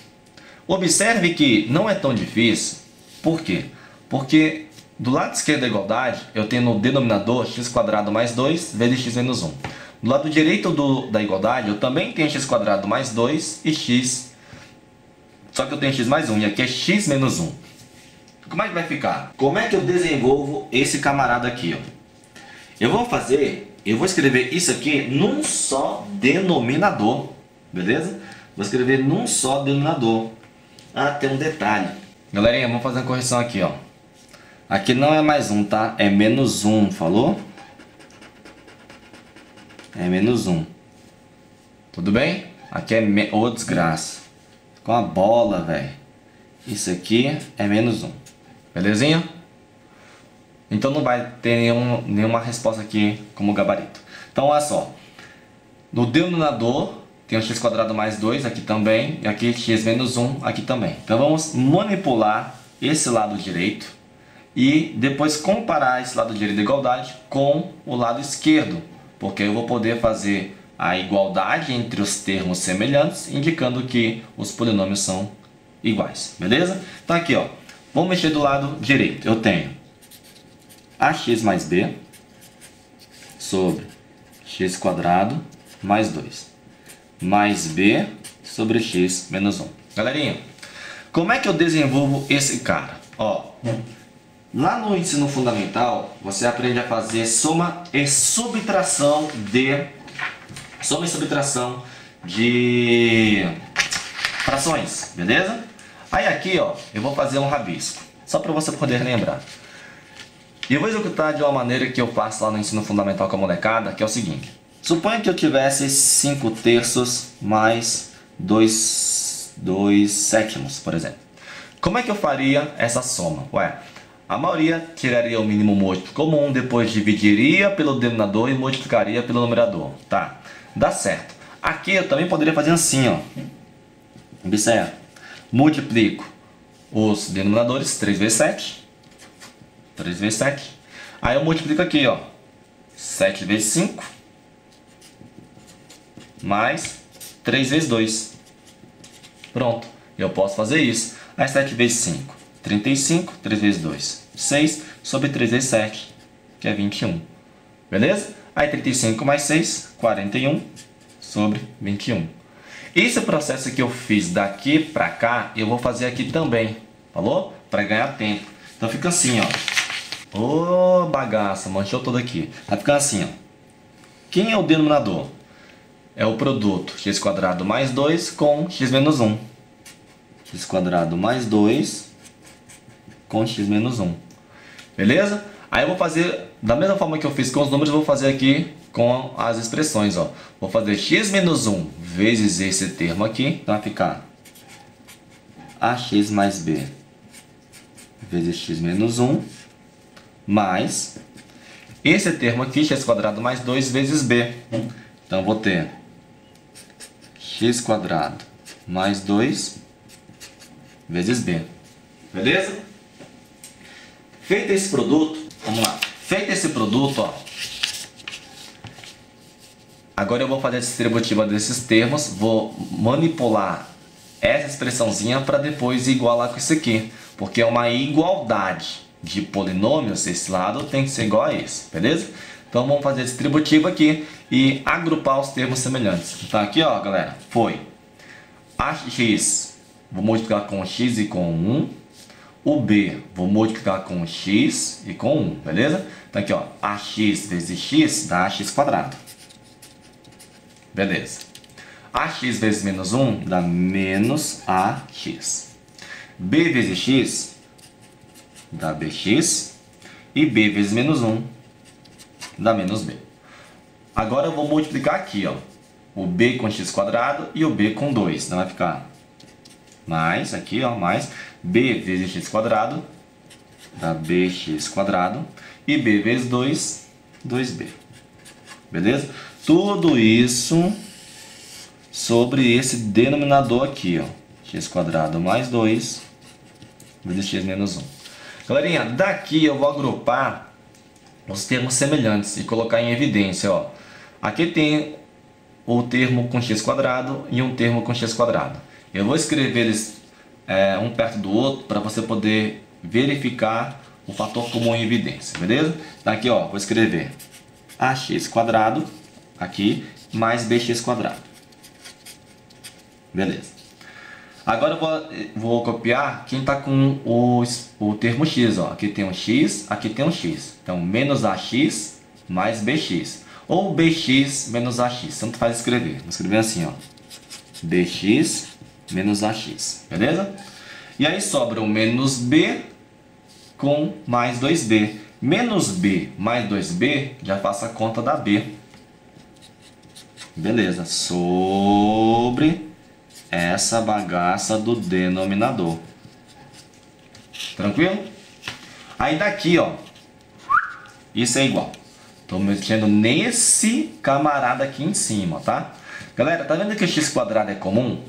Observe que não é tão difícil. Por quê? Porque do lado esquerdo da igualdade, eu tenho no denominador x² mais 2 vezes x menos 1. Do lado direito da igualdade, eu também tenho x² mais 2 e x. Só que eu tenho x mais 1 e aqui é x menos 1. Como é que vai ficar? Como é que eu desenvolvo esse camarada aqui, ó? Eu vou escrever isso aqui num só denominador, beleza? Vou escrever num só denominador. Ah, tem um detalhe. Galerinha, vamos fazer uma correção aqui, ó. Aqui não é mais 1, tá? É menos 1, falou? É menos 1. Tudo bem? Aqui é... Ô, desgraça. Com a bola, velho. Isso aqui é menos 1. Belezinha? Então não vai ter nenhuma resposta aqui como gabarito. Então olha só. No denominador tem o x² mais 2 aqui também. E aqui x menos 1 aqui também. Então vamos manipular esse lado direito. E depois comparar esse lado direito da igualdade com o lado esquerdo. Porque eu vou poder fazer a igualdade entre os termos semelhantes, indicando que os polinômios são iguais. Beleza? Então aqui, ó. Vamos mexer do lado direito. Eu tenho ax mais b sobre x² mais 2 mais b sobre x menos 1. Galerinha, como é que eu desenvolvo esse cara? Ó, lá no ensino fundamental, você aprende a fazer soma e subtração de frações, beleza? Aí aqui, ó, eu vou fazer um rabisco, só para você poder lembrar. E eu vou executar de uma maneira que eu faço lá no ensino fundamental com a molecada, que é o seguinte. Suponha que eu tivesse 5 terços mais 2 sétimos, por exemplo. Como é que eu faria essa soma? Ué, a maioria tiraria o mínimo múltiplo comum, depois dividiria pelo denominador e multiplicaria pelo numerador. Tá, dá certo. Aqui eu também poderia fazer assim, ó. Observe. Multiplico os denominadores, 3 vezes 7. 3 vezes 7. Aí eu multiplico aqui, ó. 7 vezes 5. Mais 3 vezes 2. Pronto. Eu posso fazer isso. Aí 7 vezes 5. 35. 3 vezes 2. 6 sobre 3 vezes 7. Que é 21. Beleza? Aí 35 mais 6. 41 sobre 21. Esse processo que eu fiz daqui pra cá, eu vou fazer aqui também. Falou? Pra ganhar tempo. Então fica assim, ó. Ô, bagaça, manchou tudo aqui. Vai ficar assim, ó. Quem é o denominador? É o produto x² mais 2 com x menos 1. x² mais 2 com x menos 1. Beleza? Aí eu vou fazer, da mesma forma que eu fiz com os números, eu vou fazer aqui com as expressões, ó. Vou fazer x menos 1 vezes esse termo aqui. Então vai ficar ax mais b vezes x menos 1. Mais esse termo aqui, x² mais 2 vezes b. Então, vou ter x² mais 2 vezes b. beleza? Feito esse produto, vamos lá. Feito esse produto, ó. Agora eu vou fazer a distributiva desses termos, vou manipular essa expressãozinha para depois igualar com isso aqui, porque é uma igualdade de polinômios, esse lado tem que ser igual a esse, beleza? Então vamos fazer a distributiva aqui e agrupar os termos semelhantes. Então aqui, ó, galera, foi AX, vou multiplicar com x e com 1, o B, vou multiplicar com x e com 1, beleza? Então aqui, ó, AX vezes x dá AX quadrado. Beleza. AX vezes menos 1 dá menos AX. B vezes x dá BX. E B vezes menos 1 dá menos B. Agora eu vou multiplicar aqui, ó, o B com x quadrado e o B com 2. Então vai ficar mais, aqui, ó, mais B vezes x quadrado dá BX quadrado. E B vezes 2, 2B. Beleza? Tudo isso sobre esse denominador aqui, ó, x quadrado mais 2 vezes x menos 1. Galerinha, daqui eu vou agrupar os termos semelhantes e colocar em evidência, ó. Aqui tem o termo com x quadrado e um termo com x quadrado. Eu vou escrever eles um perto do outro para você poder verificar o fator comum em evidência, beleza? Então aqui, ó, vou escrever ax quadrado aqui mais bx quadrado. Beleza. Agora eu vou copiar quem está com o termo x, ó. Aqui tem um x, aqui tem um x. Então menos ax mais bx. Ou bx menos ax. Tanto faz escrever. Vou escrever assim, ó. bx menos ax. Beleza? E aí sobra o menos b com mais 2b. Menos b mais 2b, já faço a conta da b. Beleza. Sobre essa bagaça do denominador. Tranquilo? Aí daqui, ó, isso é igual. Estou mexendo nesse camarada aqui em cima, tá? Galera, tá vendo que o x quadrado é comum?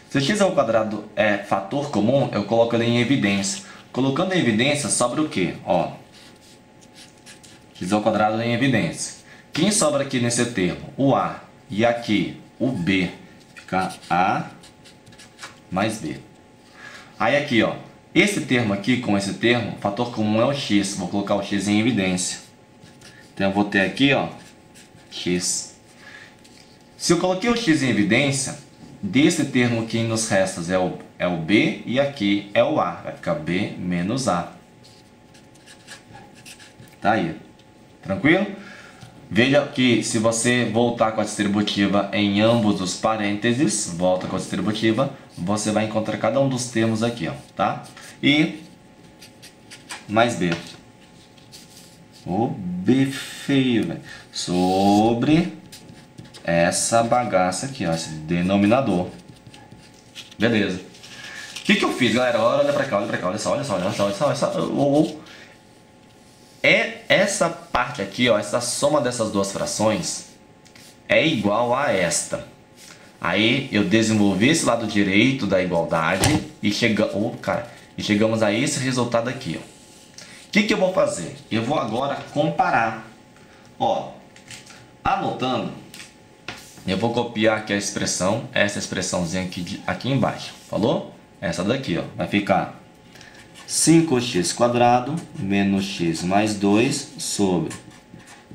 Se o x ao quadrado é fator comum, eu coloco ele em evidência. Colocando em evidência, sobra o quê? Ó, x ao quadrado em evidência. Quem sobra aqui nesse termo? O a. E aqui, o b. Fica a mais b. Aí aqui, ó, esse termo aqui com esse termo, fator comum é o x. Vou colocar o x em evidência. Então eu vou ter aqui, ó, x. Se eu coloquei o x em evidência, desse termo que nos resta é o b e aqui é o a. Vai ficar b menos a. Tá aí. Tranquilo? Veja que se você voltar com a distributiva em ambos os parênteses, volta com a distributiva, você vai encontrar cada um dos termos aqui, ó, tá? E mais b. O b feio, velho. Sobre essa bagaça aqui, ó, esse denominador. Beleza. O que eu fiz, galera? Olha pra cá, olha pra cá, olha só, olha só, olha só, olha só. Essa parte aqui, ó, essa soma dessas duas frações é igual a esta. Aí eu desenvolvi esse lado direito da igualdade e chegamos a esse resultado aqui, ó. O que eu vou fazer? Eu vou agora comparar. Ó, anotando, eu vou copiar aqui a expressão, essa expressãozinha aqui embaixo. Falou? Essa daqui, ó, vai ficar 5x quadrado menos x mais 2 sobre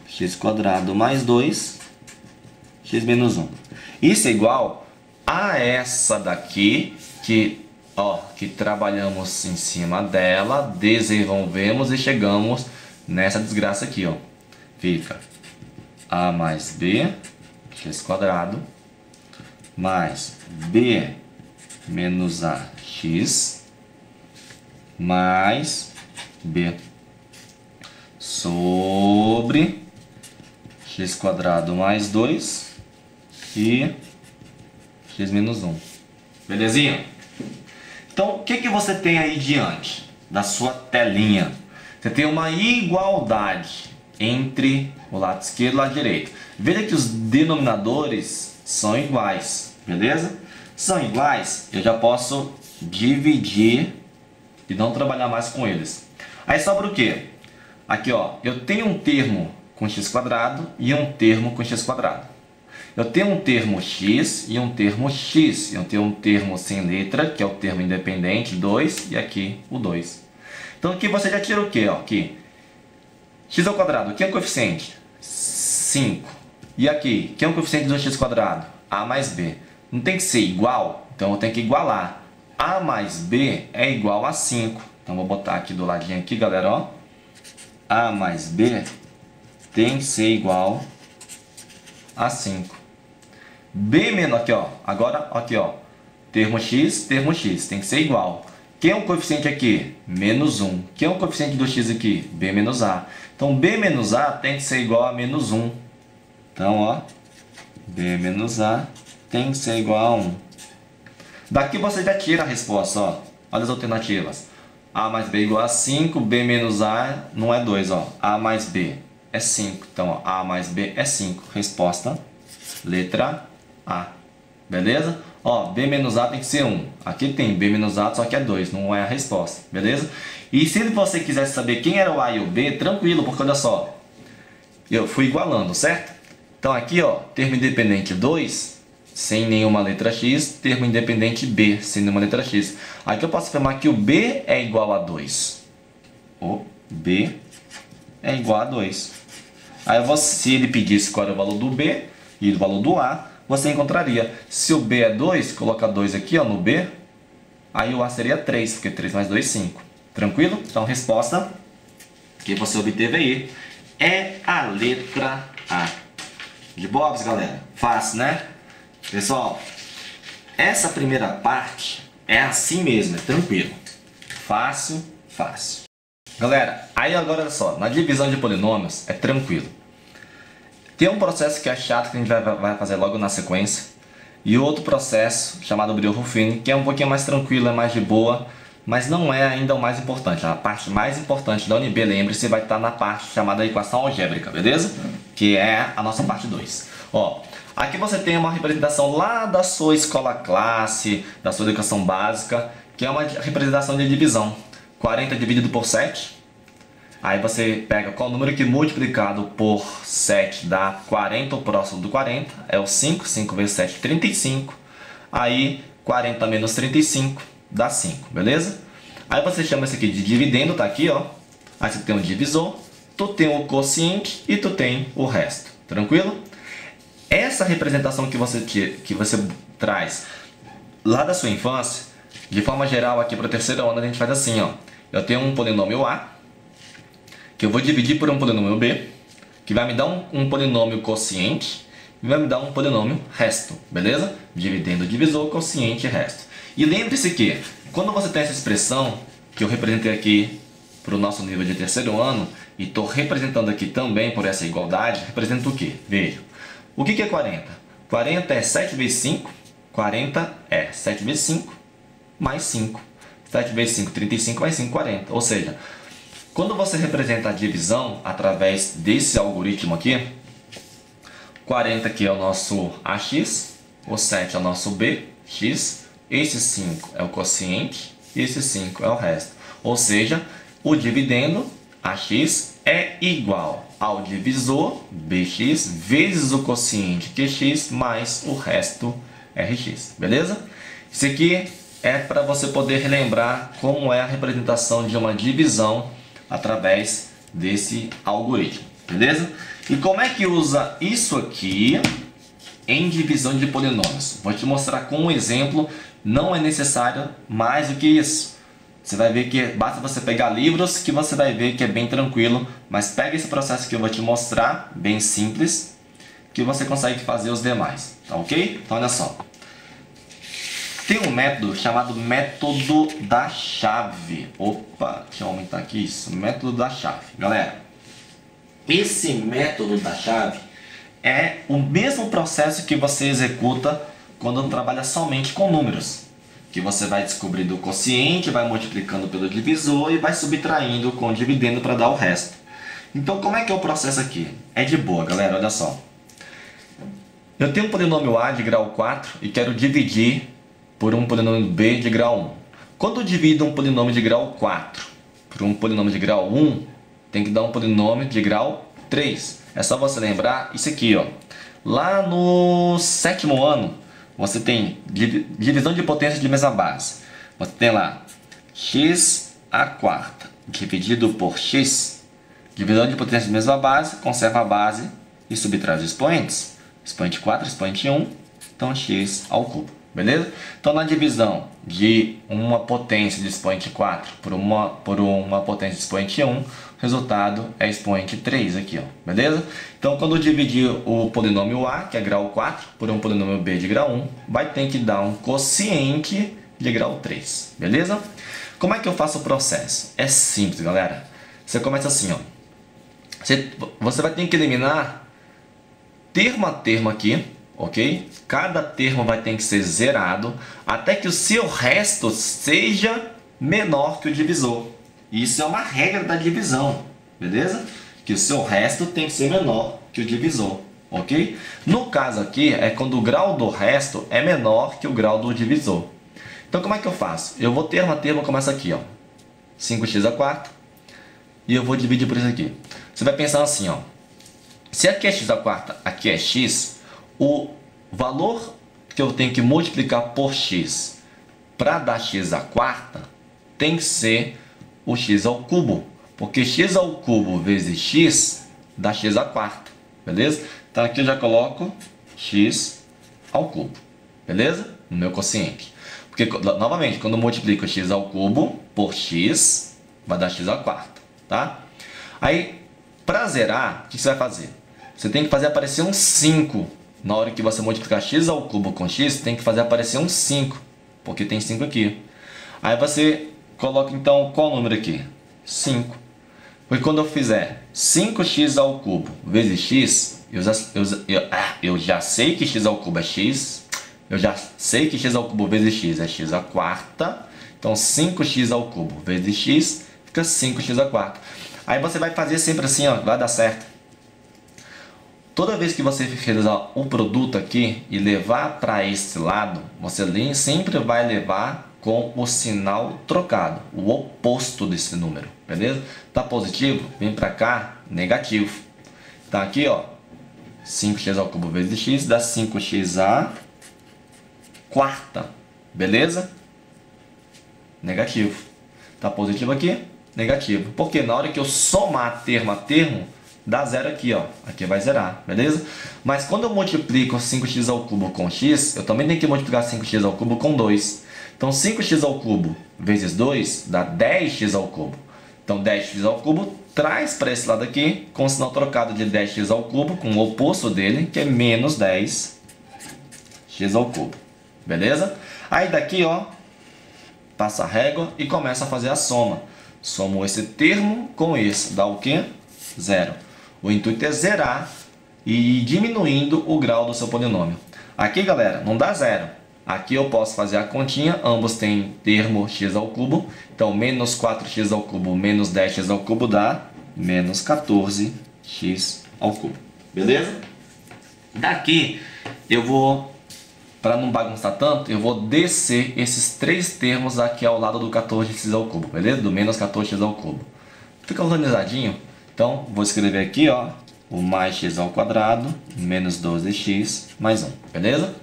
x quadrado mais 2, x menos 1. Isso é igual a essa daqui que trabalhamos em cima dela, desenvolvemos e chegamos nessa desgraça aqui, ó. Fica a mais b, x quadrado, mais b menos ax, mais b sobre x quadrado mais 2 e x menos 1. Belezinha? Então, o que você tem aí diante da sua telinha? Você tem uma igualdade entre o lado esquerdo e o lado direito. Veja que os denominadores são iguais, beleza? São iguais, eu já posso dividir e não trabalhar mais com eles. Aí sobra o quê? Aqui, ó, eu tenho um termo com x² e um termo com x². Eu tenho um termo x e um termo x. Eu tenho um termo sem letra, que é o termo independente, 2, e aqui o 2. Então aqui você já tira o quê? Ó, aqui, x², o que é o coeficiente? 5. E aqui, o que é o coeficiente do x²? A mais b. Não tem que ser igual? Então eu tenho que igualar. A mais b é igual a 5. Então vou botar aqui do ladinho aqui, galera, ó. A mais b tem que ser igual a 5. B menos, aqui ó, agora aqui ó, termo x, tem que ser igual. Quem é o coeficiente aqui? Menos 1. Quem é o coeficiente do x aqui? B menos a. Então B menos a tem que ser igual a menos 1. Então ó, B menos a tem que ser igual a 1. Daqui você já tira a resposta, ó. Olha as alternativas. A mais B igual a 5, B menos A não é 2, ó. A mais B é 5. Então, ó, A mais B é 5. Resposta, letra A. Beleza? Ó, B menos A tem que ser 1. Aqui tem B menos A, só que é 2. Não é a resposta. Beleza? E se você quisesse saber quem era o A e o B, tranquilo, porque olha só. Eu fui igualando, certo? Então, aqui, ó, termo independente 2, sem nenhuma letra x, termo independente b, sem nenhuma letra x. Aqui eu posso afirmar que o b é igual a 2. O b é igual a 2. Aí se ele pedisse qual era o valor do b e o valor do a, você encontraria. Se o b é 2, coloca 2 aqui ó, no b, aí o a seria 3, porque 3 mais 2, 5. Tranquilo? Então a resposta que você obteve aí é a letra A. De bobs, galera? Fácil, né? Pessoal, essa primeira parte é assim mesmo, é tranquilo. Fácil, fácil. Galera, aí agora olha só, na divisão de polinômios é tranquilo. Tem um processo que é chato que a gente vai fazer logo na sequência. E outro processo chamado Brillouin, que é um pouquinho mais tranquilo, é mais de boa, mas não é ainda o mais importante. A parte mais importante da UNB, lembre-se, vai estar na parte chamada equação algébrica, beleza? Que é a nossa parte 2. Ó, aqui você tem uma representação lá da sua escola classe, da sua educação básica, que é uma representação de divisão. 40 dividido por 7. Aí você pega qual número que multiplicado por 7 dá 40 ou próximo do 40. É o 5. 5 vezes 7, 35. Aí 40 menos 35 dá 5, beleza? Aí você chama isso aqui de dividendo, tá aqui, ó. Aí você tem um divisor, tu tem o quociente e tu tem o resto. Tranquilo? Essa representação que você traz lá da sua infância, de forma geral aqui para o terceiro ano a gente faz assim, ó. Eu tenho um polinômio A, que eu vou dividir por um polinômio B, que vai me dar um polinômio quociente e vai me dar um polinômio resto, beleza? Dividendo o divisor, quociente e resto. E lembre-se que, quando você tem essa expressão, que eu representei aqui para o nosso nível de terceiro ano, e estou representando aqui também por essa igualdade, representa o quê? Veja. O que é 40? 40 é 7 vezes 5. 40 é 7 vezes 5 mais 5. 7 vezes 5, 35 mais 5, 40. Ou seja, quando você representa a divisão através desse algoritmo aqui, 40 aqui é o nosso AX, o 7 é o nosso BX, esse 5 é o quociente e esse 5 é o resto. Ou seja, o dividendo AX é igual ao divisor BX vezes o quociente QX mais o resto RX, beleza? Isso aqui é para você poder relembrar como é a representação de uma divisão através desse algoritmo, beleza? E como é que usa isso aqui em divisão de polinômios? Vou te mostrar com um exemplo, não é necessário mais do que isso. Você vai ver que basta você pegar livros que você vai ver que é bem tranquilo, mas pega esse processo que eu vou te mostrar, bem simples, que você consegue fazer os demais, tá ok? Então olha só. Tem um método chamado método da chave. Opa, deixa eu aumentar aqui isso. Método da chave. Galera, esse método da chave é o mesmo processo que você executa quando trabalha somente com números. Que você vai descobrindo o quociente, vai multiplicando pelo divisor e vai subtraindo com o dividendo para dar o resto. Então, como é que é o processo aqui? É de boa, galera, olha só. Eu tenho um polinômio A de grau 4 e quero dividir por um polinômio B de grau 1. Quando eu divido um polinômio de grau 4 por um polinômio de grau 1, tem que dar um polinômio de grau 3. É só você lembrar isso aqui, ó. Lá no 7º ano, você tem divisão de potência de mesma base. Você tem lá x à quarta dividido por x. Divisão de potência de mesma base, conserva a base e subtrai os expoentes. Expoente 4, expoente 1, então x ao cubo. Beleza? Então, na divisão de uma potência de expoente 4 por uma potência de expoente 1, o resultado é expoente 3 aqui, ó. Beleza? Então, quando eu dividir o polinômio A, que é grau 4, por um polinômio B de grau 1, vai ter que dar um quociente de grau 3. Beleza? Como é que eu faço o processo? É simples, galera. Você começa assim, ó. Você vai ter que eliminar termo a termo aqui, ok? Cada termo vai ter que ser zerado até que o seu resto seja menor que o divisor. Isso é uma regra da divisão, beleza? Que o seu resto tem que ser menor que o divisor, ok? No caso aqui, é quando o grau do resto é menor que o grau do divisor. Então, como é que eu faço? Eu vou termo a termo, começa aqui, ó. 5x à quarta. E eu vou dividir por isso aqui. Você vai pensar assim, ó. Se aqui é x à quarta, aqui é x, o valor que eu tenho que multiplicar por x para dar x à quarta tem que ser o x ao cubo. Porque x ao cubo vezes x dá x à quarta. Beleza? Então aqui eu já coloco x ao cubo. Beleza? No meu quociente. Porque, novamente, quando eu multiplico x ao cubo por x, vai dar x à quarta. Tá? Aí, para zerar, o que você vai fazer? Você tem que fazer aparecer um 5. Na hora que você multiplicar x ao cubo com x, tem que fazer aparecer um 5. Porque tem 5 aqui. Aí você coloca, então, qual número aqui? 5. Porque quando eu fizer 5x ao cubo vezes x, eu já sei que x ao cubo é x. Eu já sei que x ao cubo vezes x é x à quarta. Então, 5x ao cubo vezes x fica 5x à quarta. Aí você vai fazer sempre assim, ó, vai dar certo. Toda vez que você realizar o produto aqui e levar para esse lado, você sempre vai levar com o sinal trocado, o oposto desse número, beleza? Tá positivo? Vem para cá, negativo. Tá aqui, ó, 5x ao cubo vezes x dá 5x à quarta, beleza? Negativo. Tá positivo aqui? Negativo. Porque na hora que eu somar termo a termo, dá zero aqui, ó. Aqui vai zerar, beleza? Mas quando eu multiplico 5x ao cubo com x, eu também tenho que multiplicar 5x ao cubo com 2. Então 5x ao cubo vezes 2 dá 10x ao cubo. Então 10x ao cubo traz para esse lado aqui, com o sinal trocado de 10x ao cubo, com o oposto dele, que é menos 10x ao cubo. Beleza? Aí daqui, ó, passa a régua e começa a fazer a soma. Somo esse termo com esse, dá o quê? Zero. O intuito é zerar e ir diminuindo o grau do seu polinômio. Aqui, galera, não dá zero. Aqui eu posso fazer a continha, ambos têm termo x ao cubo. Então, menos 4x ao cubo menos 10x ao cubo dá menos 14x ao cubo. Beleza? Daqui, eu vou, para não bagunçar tanto, eu vou descer esses três termos aqui ao lado do 14x ao cubo, beleza? Do menos 14x ao cubo. Fica organizadinho. Então, vou escrever aqui, ó, o mais x ao quadrado menos 12x mais 1, beleza?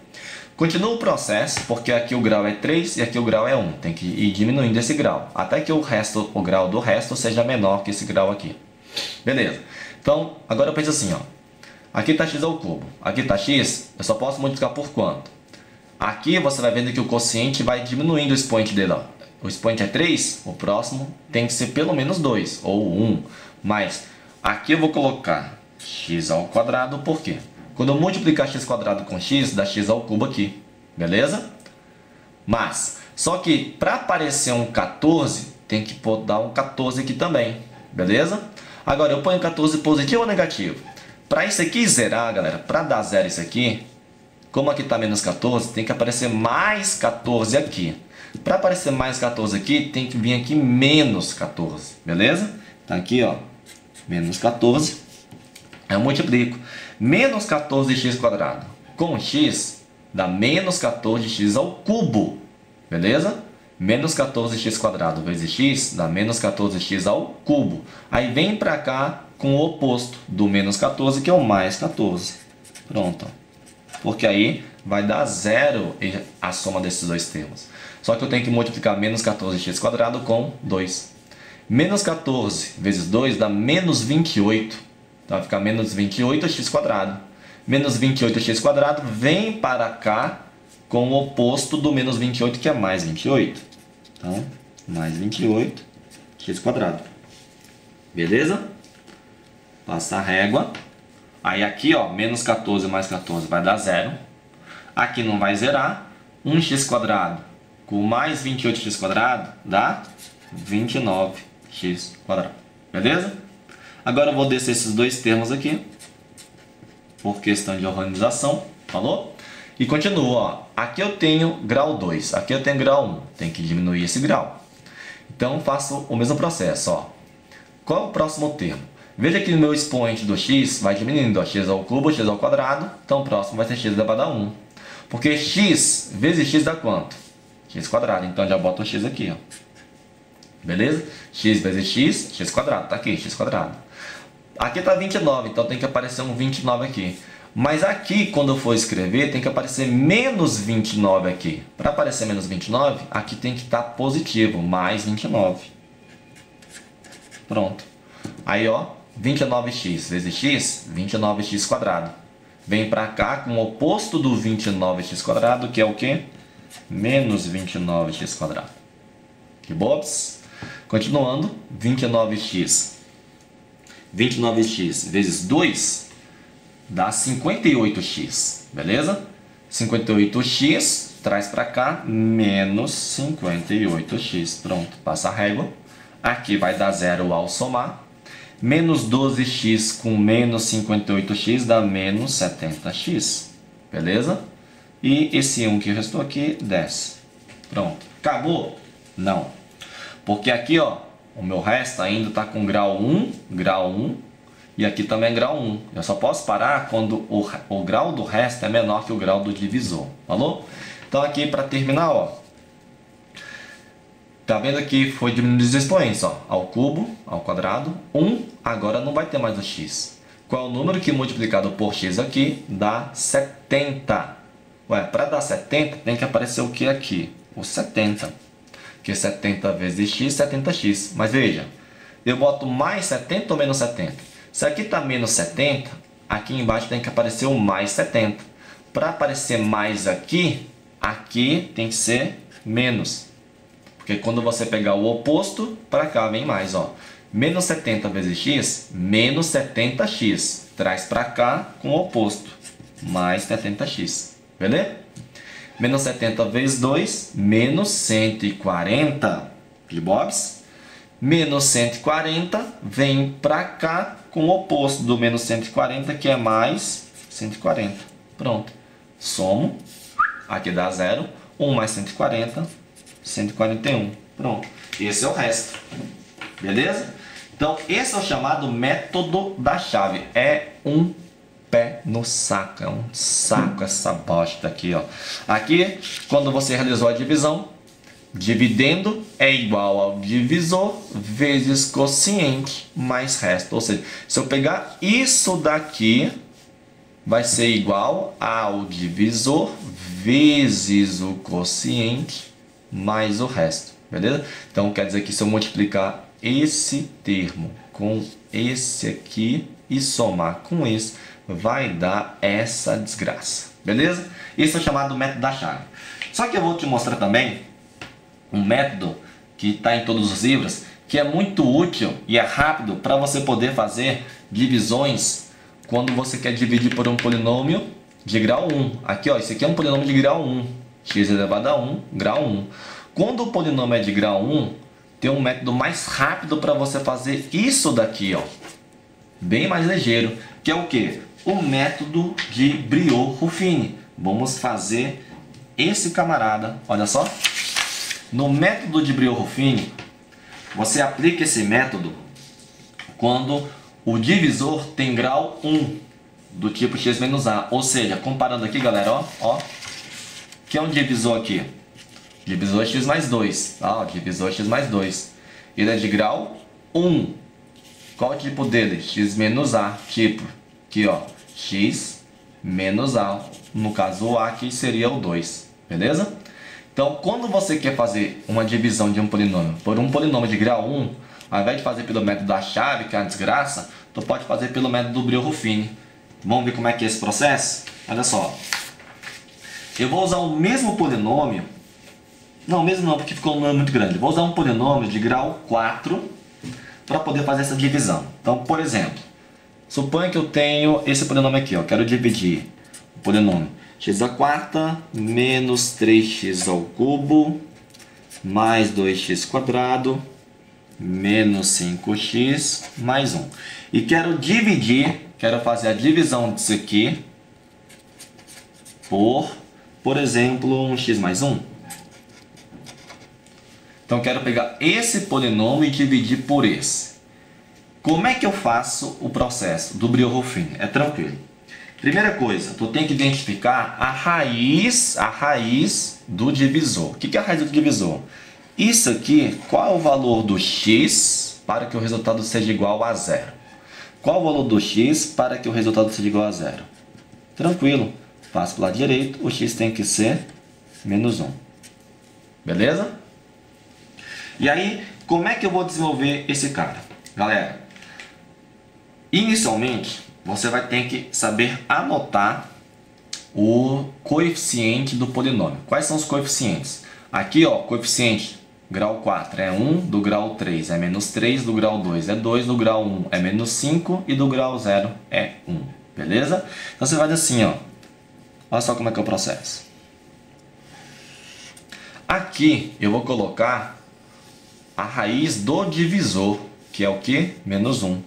Continua o processo, porque aqui o grau é 3 e aqui o grau é 1. Tem que ir diminuindo esse grau, até que o grau do resto seja menor que esse grau aqui. Beleza. Então, agora eu penso assim, ó. Aqui está x ao cubo, aqui está x, eu só posso multiplicar por quanto? Aqui você vai vendo que o quociente vai diminuindo o expoente dele, ó. O expoente é 3, o próximo tem que ser pelo menos 2, ou 1. Mas aqui eu vou colocar x ao quadrado, por quê? Quando eu multiplicar x quadrado com x, dá x ao cubo aqui, beleza? Mas, só que para aparecer um 14, tem que dar um 14 aqui também, beleza? Agora, eu ponho 14 positivo ou negativo? Para isso aqui zerar, galera, para dar zero isso aqui, como aqui está menos 14, tem que aparecer mais 14 aqui. Para aparecer mais 14 aqui, tem que vir aqui menos 14, beleza? Tá aqui, ó, menos 14, eu multiplico. Menos 14x quadrado com x dá menos 14x ao cubo, beleza? Menos 14x² vezes x dá menos 14x ao cubo. Aí vem para cá com o oposto do menos 14, que é o mais 14. Pronto. Porque aí vai dar zero a soma desses dois termos. Só que eu tenho que multiplicar menos 14x² com 2. Menos 14 vezes 2 dá menos 28. Então vai ficar menos 28x². Menos 28x² vem para cá com o oposto do menos 28, que é mais 28. Então, mais 28x². Beleza? Passa a régua. Aí aqui, ó, menos 14 mais 14 vai dar zero. Aqui não vai zerar. 1x² com mais 28x² dá 29x². Beleza? Agora eu vou descer esses dois termos aqui, por questão de organização, falou? E continuo, ó. Aqui eu tenho grau 2, aqui eu tenho grau 1. Tem que diminuir esse grau. Então faço o mesmo processo, ó. Qual é o próximo termo? Veja que no meu expoente do x vai diminuindo, ó, x ao cubo, x ao quadrado. Então o próximo vai ser x elevado a 1. Porque x vezes x dá quanto? x². Então já boto o x aqui, ó. Beleza? X vezes x, x². Tá aqui, x². Aqui está 29, então tem que aparecer um 29 aqui. Mas aqui, quando eu for escrever, tem que aparecer menos 29 aqui. Para aparecer menos 29, aqui tem que estar positivo, mais 29. Pronto. Aí, ó, 29x vezes x, 29x². Vem para cá com o oposto do 29x², que é o quê? Menos 29x². Que bobs? Continuando, 29x vezes 2 dá 58x, beleza? 58x traz para cá menos 58x. Pronto, passa a régua. Aqui vai dar zero ao somar. Menos 12x com menos 58x dá menos 70x, beleza? E esse 1 que restou aqui desce. Pronto, acabou? Não, porque aqui, ó, o meu resto ainda está com grau 1, e aqui também é grau 1. Eu só posso parar quando o grau do resto é menor que o grau do divisor. Falou? Então aqui para terminar, ó. Tá vendo aqui foi diminuindo os expoentes, ó. Ao cubo, ao quadrado, 1, agora não vai ter mais o x. Qual é o número que multiplicado por x aqui dá 70? Ué, para dar 70 tem que aparecer o que aqui? O 70. Que 70 vezes x, 70x. Mas veja, eu boto mais 70 ou menos 70? Se aqui está menos 70, aqui embaixo tem que aparecer o mais 70. Para aparecer mais aqui, aqui tem que ser menos. Porque quando você pegar o oposto, para cá vem mais, ó. Menos 70 vezes x, menos 70x. Traz para cá com o oposto, mais 70x. Beleza? Menos 70 vezes 2, menos 140. De bobs. Menos 140 vem para cá com o oposto do menos 140, que é mais 140. Pronto. Somo. Aqui dá zero. 1 mais 140, 141. Pronto. Esse é o resto. Beleza? Então, esse é o chamado método da chave. É um pé no saco. É um saco essa bosta aqui, ó. Aqui, quando você realizou a divisão, dividendo é igual ao divisor vezes quociente mais resto. Ou seja, se eu pegar isso daqui, vai ser igual ao divisor vezes o quociente mais o resto. Beleza? Então, quer dizer que se eu multiplicar esse termo com esse aqui e somar com esse, vai dar essa desgraça. Beleza? Esse é o chamado método da chave. Só que eu vou te mostrar também um método que está em todos os livros, que é muito útil e é rápido para você poder fazer divisões quando você quer dividir por um polinômio de grau 1. Aqui, ó, esse aqui é um polinômio de grau 1. X elevado a 1, grau 1. Quando o polinômio é de grau 1, tem um método mais rápido para você fazer isso daqui, ó. Bem mais ligeiro, que é o que? O método de Briot-Ruffini. Vamos fazer esse camarada, olha só. No método de Briot-Ruffini, você aplica esse método quando o divisor tem grau 1, do tipo x menos a. Ou seja, comparando aqui, galera, ó, que é um divisor aqui? Divisor x mais 2. Ó, divisor x mais 2. Ele é de grau 1. Qual o tipo dele? X menos A. Tipo, aqui ó, x menos A. No caso, o A aqui seria o 2. Beleza? Então, quando você quer fazer uma divisão de um polinômio por um polinômio de grau 1, ao invés de fazer pelo método da chave, que é uma desgraça, tu pode fazer pelo método do Brio-Ruffini. Vamos ver como é que é esse processo? Olha só. Eu vou usar o mesmo polinômio. Não, mesmo não, porque ficou um número muito grande. Vou usar um polinômio de grau 4 para poder fazer essa divisão. Então, por exemplo, suponha que eu tenho esse polinômio aqui. Eu quero dividir o polinômio x à quarta menos 3x ao cubo mais 2x quadrado menos 5x mais 1. E quero dividir, quero fazer a divisão disso aqui por exemplo, um x mais 1. Então, quero pegar esse polinômio e dividir por esse. Como é que eu faço o processo do Brio-Ruffini? É tranquilo. Primeira coisa, tu tem que identificar a raiz do divisor. O que é a raiz do divisor? Isso aqui, qual é o valor do x para que o resultado seja igual a 0? Qual o valor do x para que o resultado seja igual a 0? Tranquilo. Passo para o lado direito, o x tem que ser menos 1. Beleza? E aí, como é que eu vou desenvolver esse cara? Galera, inicialmente, você vai ter que saber anotar o coeficiente do polinômio. Quais são os coeficientes? Aqui, ó, coeficiente grau 4 é 1, do grau 3 é menos 3, do grau 2 é 2, do grau 1 é menos 5 e do grau 0 é 1. Beleza? Então você vai assim, ó. Olha só como é que é o processo. Aqui eu vou colocar a raiz do divisor, que é o que? Menos 1.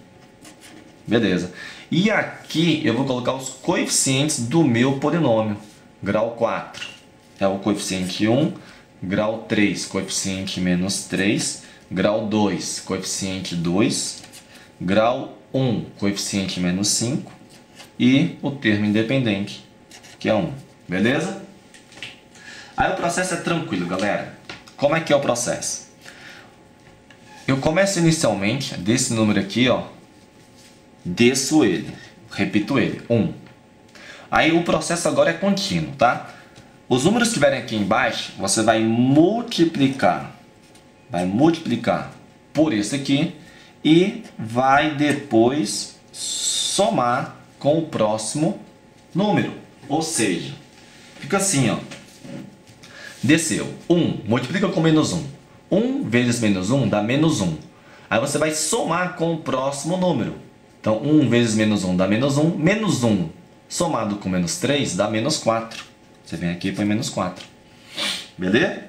Beleza. E aqui eu vou colocar os coeficientes do meu polinômio. Grau 4 é o coeficiente 1, grau 3, coeficiente menos 3, grau 2, coeficiente 2, grau 1, coeficiente menos 5 e o termo independente, que é 1. Beleza? Aí o processo é tranquilo, galera. Como é que é o processo? Eu começo inicialmente desse número aqui, ó. Desço ele, repito ele, 1. Aí o processo agora é contínuo, tá? Os números que estiverem aqui embaixo, você vai multiplicar por esse aqui e vai depois somar com o próximo número. Ou seja, fica assim, ó. Desceu, 1, multiplica com menos 1. 1 vezes menos 1 dá menos 1. Aí você vai somar com o próximo número. Então, 1 vezes menos 1 dá menos 1. Menos 1 somado com menos 3 dá menos 4. Você vem aqui e põe menos 4. Beleza?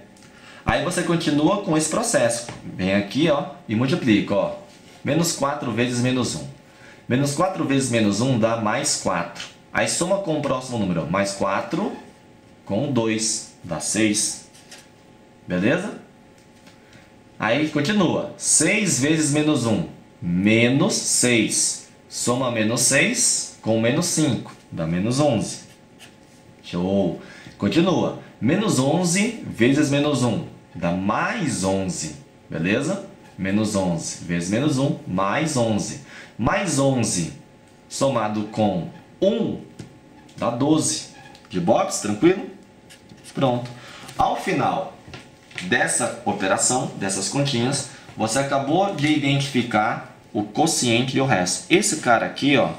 Aí você continua com esse processo. Vem aqui, ó, e multiplica, ó. Menos 4 vezes menos 1. Menos 4 vezes menos 1 dá mais 4. Aí soma com o próximo número. Mais 4 com 2 dá 6. Beleza? Aí continua. 6 vezes menos 1. Menos 6. Soma menos 6 com menos 5. Dá menos 11. Show! Continua. Menos 11 vezes menos 1. Dá mais 11. Beleza? Menos 11 vezes menos 1. Mais 11. Mais 11 somado com 1 dá 12. De box, tranquilo? Pronto. Ao final dessa operação, dessas continhas, você acabou de identificar o quociente e o resto. Esse cara aqui, ó,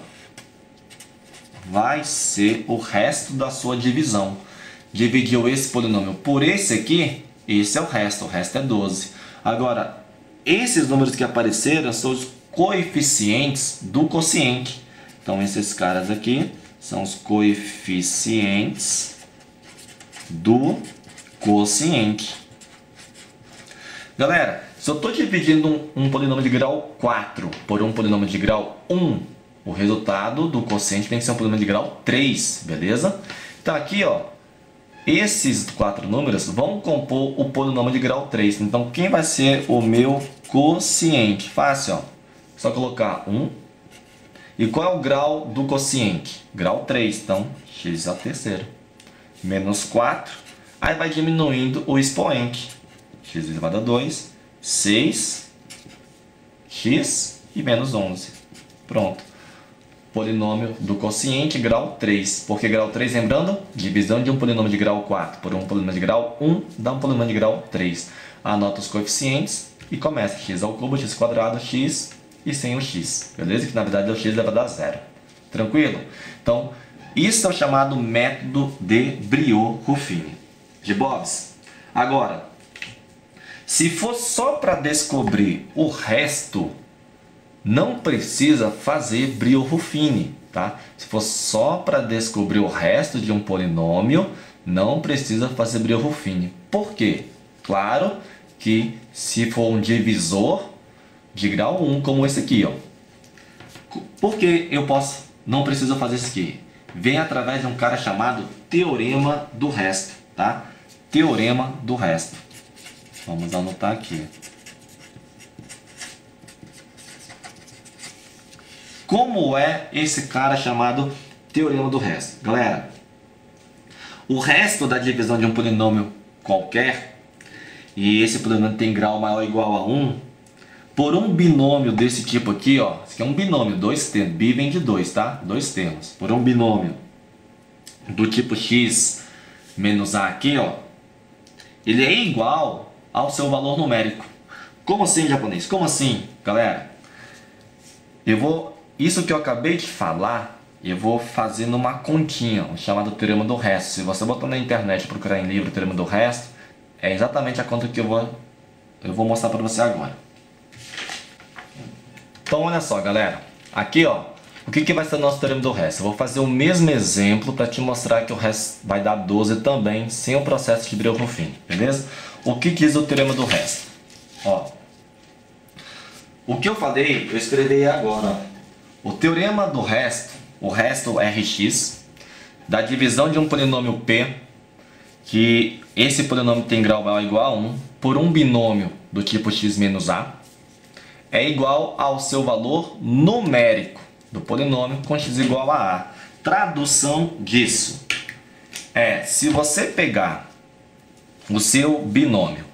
vai ser o resto da sua divisão. Dividiu esse polinômio por esse aqui, esse é o resto é 12. Agora, esses números que apareceram são os coeficientes do quociente. Então, esses caras aqui são os coeficientes do quociente. Galera, se eu estou dividindo um polinômio de grau 4 por um polinômio de grau 1, o resultado do quociente tem que ser um polinômio de grau 3, beleza? Então aqui, ó, esses 4 números vão compor o polinômio de grau 3. Então quem vai ser o meu quociente? Fácil, ó. Só colocar 1. E qual é o grau do quociente? Grau 3, então x é o terceiro. Menos 4. Aí vai diminuindo o expoente. X elevado a 2, 6, x e menos 11. Pronto. Polinômio do quociente grau 3. Por que grau 3? Lembrando, divisão de um polinômio de grau 4 por um polinômio de grau 1 dá um polinômio de grau 3. Anota os coeficientes e começa. X ao cubo, x quadrado, x e sem o x. Beleza? Que na verdade é o x elevado a 0. Tranquilo? Então, isso é o chamado método de Brio-Ruffini. De Bobs. Agora, se for só para descobrir o resto, não precisa fazer Brio-Ruffini, tá? Se for só para descobrir o resto de um polinômio, não precisa fazer Brio-Ruffini. Por quê? Claro que se for um divisor de grau 1, como esse aqui, ó. Por que eu não preciso fazer isso aqui? Vem através de um cara chamado teorema do resto, tá? Teorema do resto. Vamos anotar aqui. Como é esse cara chamado teorema do resto? Galera, o resto da divisão de um polinômio qualquer, e esse polinômio tem grau maior ou igual a 1, por um binômio desse tipo aqui, ó, esse aqui é um binômio, dois termos, bi vem de 2, tá? Dois termos. Por um binômio do tipo x menos a aqui, ó, ele é igual ao seu valor numérico. Como assim, japonês? Como assim, galera? Isso que eu acabei de falar, eu vou fazer numa continha, chamado teorema do resto. Se você botar na internet e procurar em livro teorema do resto, é exatamente a conta que eu vou mostrar para você agora. Então olha só, galera, aqui ó, o que vai ser o nosso teorema do resto? Eu vou fazer o mesmo exemplo para te mostrar que o resto vai dar 12 também, sem o processo de Brio-Ruffini, beleza? O que diz o teorema do resto? Ó, o que eu falei, eu escrevi agora. O teorema do resto, o resto Rx, da divisão de um polinômio P, que esse polinômio tem grau maior ou igual a 1, por um binômio do tipo x menos a, é igual ao seu valor numérico do polinômio com x igual a a. Tradução disso é, se você pegar o seu binômio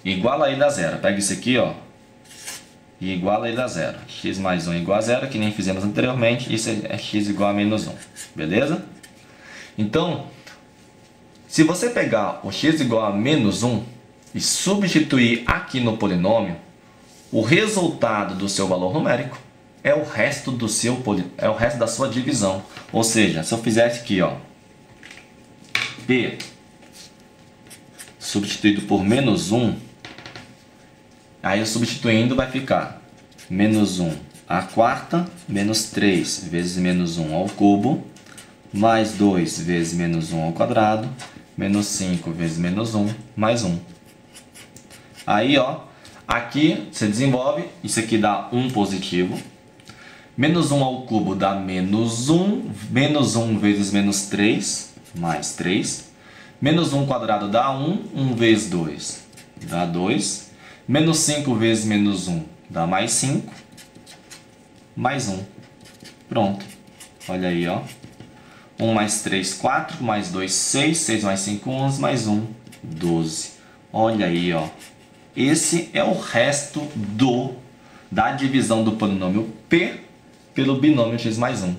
igual a ele a zero, pega isso aqui, ó, e iguala ele a zero. X mais 1 igual a zero, que nem fizemos anteriormente, isso é x igual a menos 1, beleza? Então, se você pegar o x igual a menos 1 e substituir aqui no polinômio, o resultado do seu valor numérico é o resto da sua divisão. Ou seja, se eu fizesse aqui, ó, P substituído por menos 1, aí eu substituindo vai ficar menos 1 à quarta, menos 3 vezes menos 1 ao cubo, mais 2 vezes menos 1 ao quadrado, menos 5 vezes menos 1, mais 1. Aí, ó, aqui você desenvolve, isso aqui dá 1 positivo, menos 1 ao cubo dá menos 1 vezes menos 3, mais 3, menos 1 quadrado dá 1, 1 vezes 2 dá 2, menos 5 vezes menos 1 dá mais 5, mais 1. Pronto. Olha aí, ó. 1 mais 3, 4, mais 2, 6, 6 mais 5, 11, mais 1, 12. Olha aí, ó. Esse é o resto da divisão do polinômio P pelo binômio x mais 1.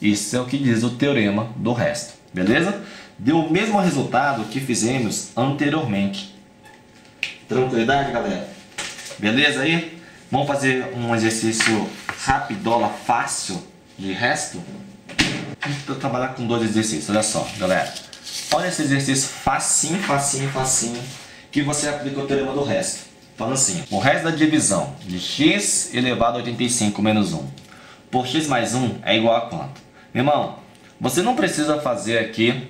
Isso é o que diz o teorema do resto. Beleza? Deu o mesmo resultado que fizemos anteriormente. Tranquilidade, galera? Beleza aí? Vamos fazer um exercício rapidola, fácil de resto? Vou trabalhar com 2 exercícios, olha só, galera. Olha esse exercício facinho, facinho, facinho, que você aplica o teorema do resto. Falando assim, o resto da divisão de x elevado a 85 menos 1 por x mais 1 é igual a quanto? Meu irmão, você não precisa fazer aqui,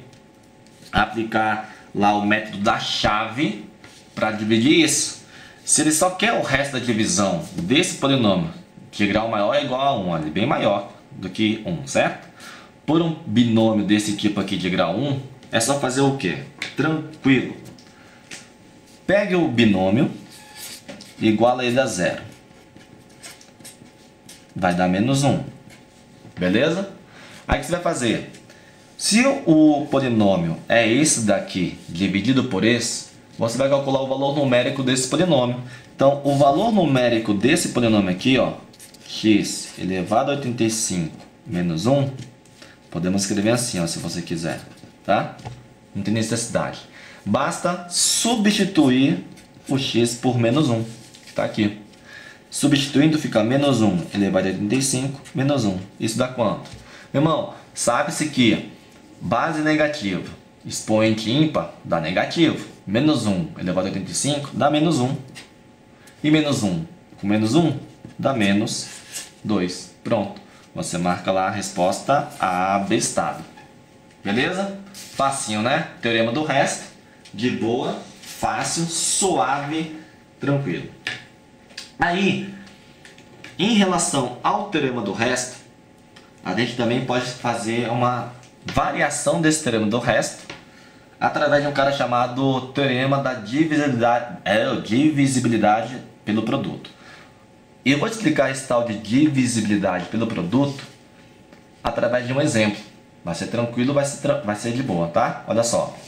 aplicar lá o método da chave para dividir isso. Se ele só quer o resto da divisão desse polinômio de grau maior é igual a 1, ele é bem maior do que 1, certo? Por um binômio desse tipo aqui de grau 1, é só fazer o quê? Tranquilo. Pegue o binômio e iguala ele a 0. Vai dar menos 1. Beleza? Aí o que você vai fazer? Se o polinômio é esse daqui dividido por esse, você vai calcular o valor numérico desse polinômio. Então, o valor numérico desse polinômio aqui, ó, x elevado a 85 menos 1, podemos escrever assim, ó, se você quiser, tá? Não tem necessidade. Basta substituir o x por menos 1, que está aqui. Substituindo fica menos 1 elevado a 85 menos 1. Isso dá quanto? Meu irmão, sabe-se que base negativa, expoente ímpar, dá negativo. Menos 1 elevado a 85 dá menos 1. E menos 1 com menos 1 dá menos 2. Pronto. Você marca lá a resposta abestado. Beleza? Facinho, né? Teorema do resto. De boa, fácil, suave, tranquilo. Aí, em relação ao teorema do resto, a gente também pode fazer uma variação desse teorema do resto através de um cara chamado teorema da divisibilidade pelo produto. E eu vou te explicar esse tal de divisibilidade pelo produto através de um exemplo. Vai ser tranquilo, vai ser de boa, tá? Olha só.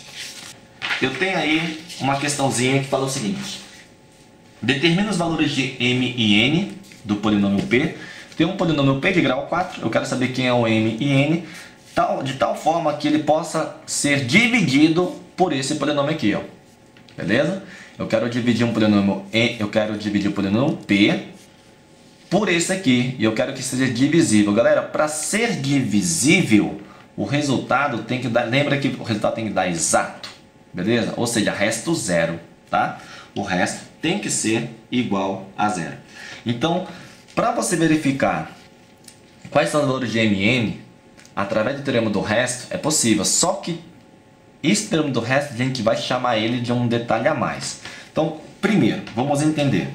Eu tenho aí uma questãozinha que fala o seguinte. Determina os valores de m e n do polinômio p. Tem um polinômio p de grau 4. Eu quero saber quem é o m e n. De tal forma que ele possa ser dividido por esse polinômio aqui, ó. Beleza? Eu quero dividir o polinômio p por esse aqui. E eu quero que seja divisível. Galera, para ser divisível, o resultado tem que dar... Lembra que o resultado tem que dar exato. Beleza? Ou seja, resto zero, tá? O resto tem que ser igual a zero. Então, para você verificar quais são os valores de m e n, através do teorema do resto, é possível. Só que esse teorema do resto, a gente vai chamar ele de um detalhe a mais. Então, primeiro, vamos entender.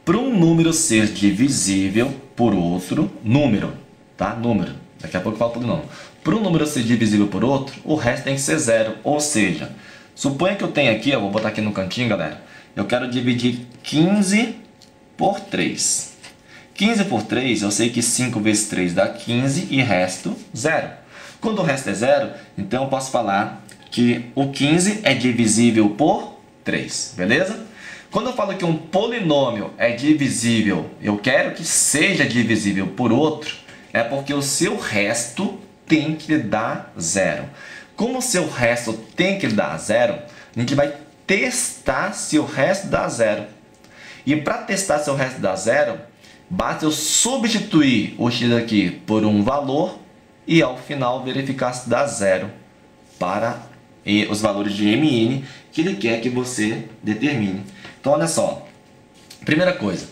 Para um número ser divisível por outro número, tá? Número. Daqui a pouco eu falo por nome. Para um número ser divisível por outro, o resto tem que ser zero. Ou seja, suponha que eu tenho aqui, eu vou botar aqui no cantinho, galera. Eu quero dividir 15 por 3. 15 por 3, eu sei que 5 vezes 3 dá 15 e resto, zero. Quando o resto é zero, então eu posso falar que o 15 é divisível por 3, beleza? Quando eu falo que um polinômio é divisível, eu quero que seja divisível por outro, é porque o seu resto tem que dar zero. Como o seu resto tem que dar zero, a gente vai testar se o resto dá zero. E para testar se o resto dá zero, basta eu substituir o x aqui por um valor e ao final verificar se dá zero para os valores de m e n que ele quer que você determine. Então olha só, primeira coisa,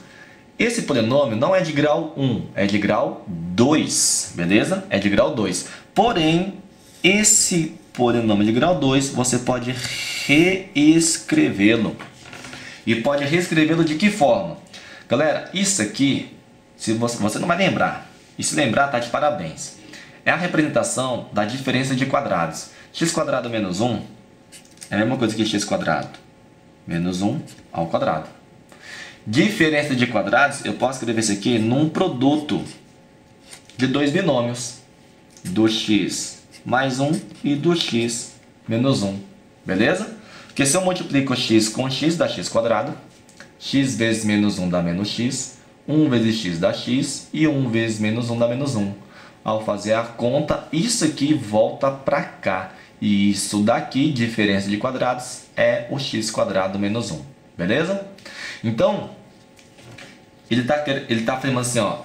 esse polinômio não é de grau 1, é de grau 2, beleza? É de grau 2. Porém, esse polinômio de grau 2, você pode reescrevê-lo. E pode reescrevê-lo de que forma? Galera, isso aqui, se você não vai lembrar, e se lembrar, tá de parabéns. É a representação da diferença de quadrados. X² menos 1 é a mesma coisa que x² menos 1 ao quadrado. Diferença de quadrados, eu posso escrever isso aqui num produto de dois binômios, do x mais 1 e do x menos 1, beleza? Porque se eu multiplico x com x dá x², x vezes menos 1 dá menos x, 1 vezes x dá x e 1 vezes menos 1 dá menos 1. Ao fazer a conta, isso aqui volta para cá. E isso daqui, diferença de quadrados, é o x² menos 1, beleza? Então, ele tá afirmando assim, ó,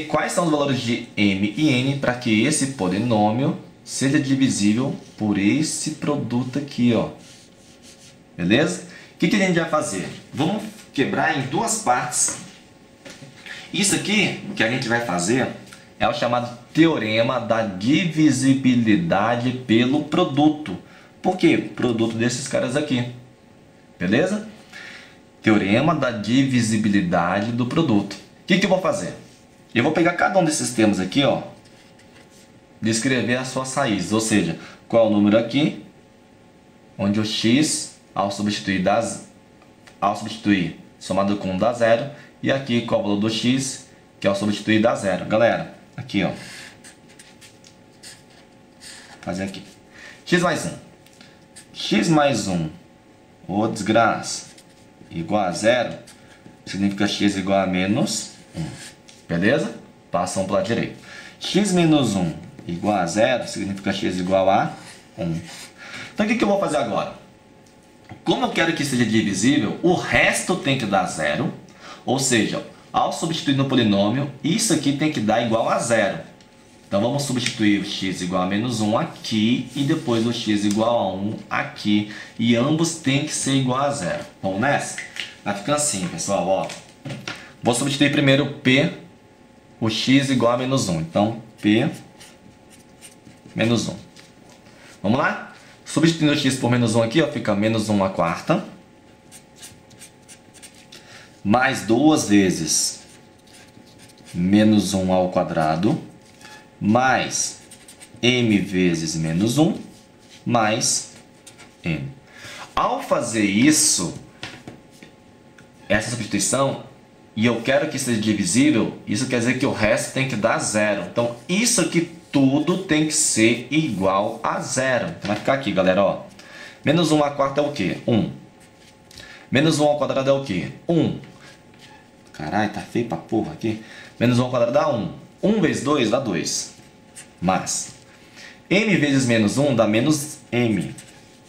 quais são os valores de m e n para que esse polinômio seja divisível por esse produto aqui, ó. Beleza? O que a gente vai fazer? Vamos quebrar em duas partes. Isso aqui que a gente vai fazer é o chamado teorema da divisibilidade pelo produto. Por quê? Produto desses caras aqui. Beleza? Teorema da divisibilidade do produto. O que eu vou fazer? Eu vou pegar cada um desses termos aqui, ó, descrever as suas raízes, ou seja, qual é o número aqui, onde o x, ao substituir somado com 1 dá zero, e aqui qual é o valor do x, que ao substituir dá zero. Galera, aqui, ó, fazer aqui. X mais 1. X mais 1, ô desgraça, igual a 0, significa x igual a menos 1. Beleza? Passa 1 para o lado direito. X menos 1 igual a 0, significa x igual a 1. Então o que eu vou fazer agora? Como eu quero que seja divisível, o resto tem que dar 0. Ou seja, ao substituir no polinômio, isso aqui tem que dar igual a 0. Então vamos substituir o x igual a menos 1 aqui e depois o x igual a 1 aqui. E ambos têm que ser igual a 0. Vamos nessa? Vai ficar assim, pessoal. Ó. Vou substituir primeiro p, o x igual a menos 1. Então p menos 1. Vamos lá? Substituindo o x por menos 1 aqui, ó, fica menos 1 à quarta. Mais 2 vezes menos 1 ao quadrado. Mais m vezes menos 1, mais n. Ao fazer isso, essa substituição, e eu quero que seja divisível, isso quer dizer que o resto tem que dar 0. Então, isso aqui tudo tem que ser igual a 0. Então, vai ficar aqui, galera, ó. Menos 1 à quarta é o quê? 1. Menos 1 ao quadrado é o quê? 1. Caralho, tá feio pra porra aqui. Menos 1 ao quadrado dá 1. 1 vezes 2 dá 2. Mas m vezes menos 1 dá menos m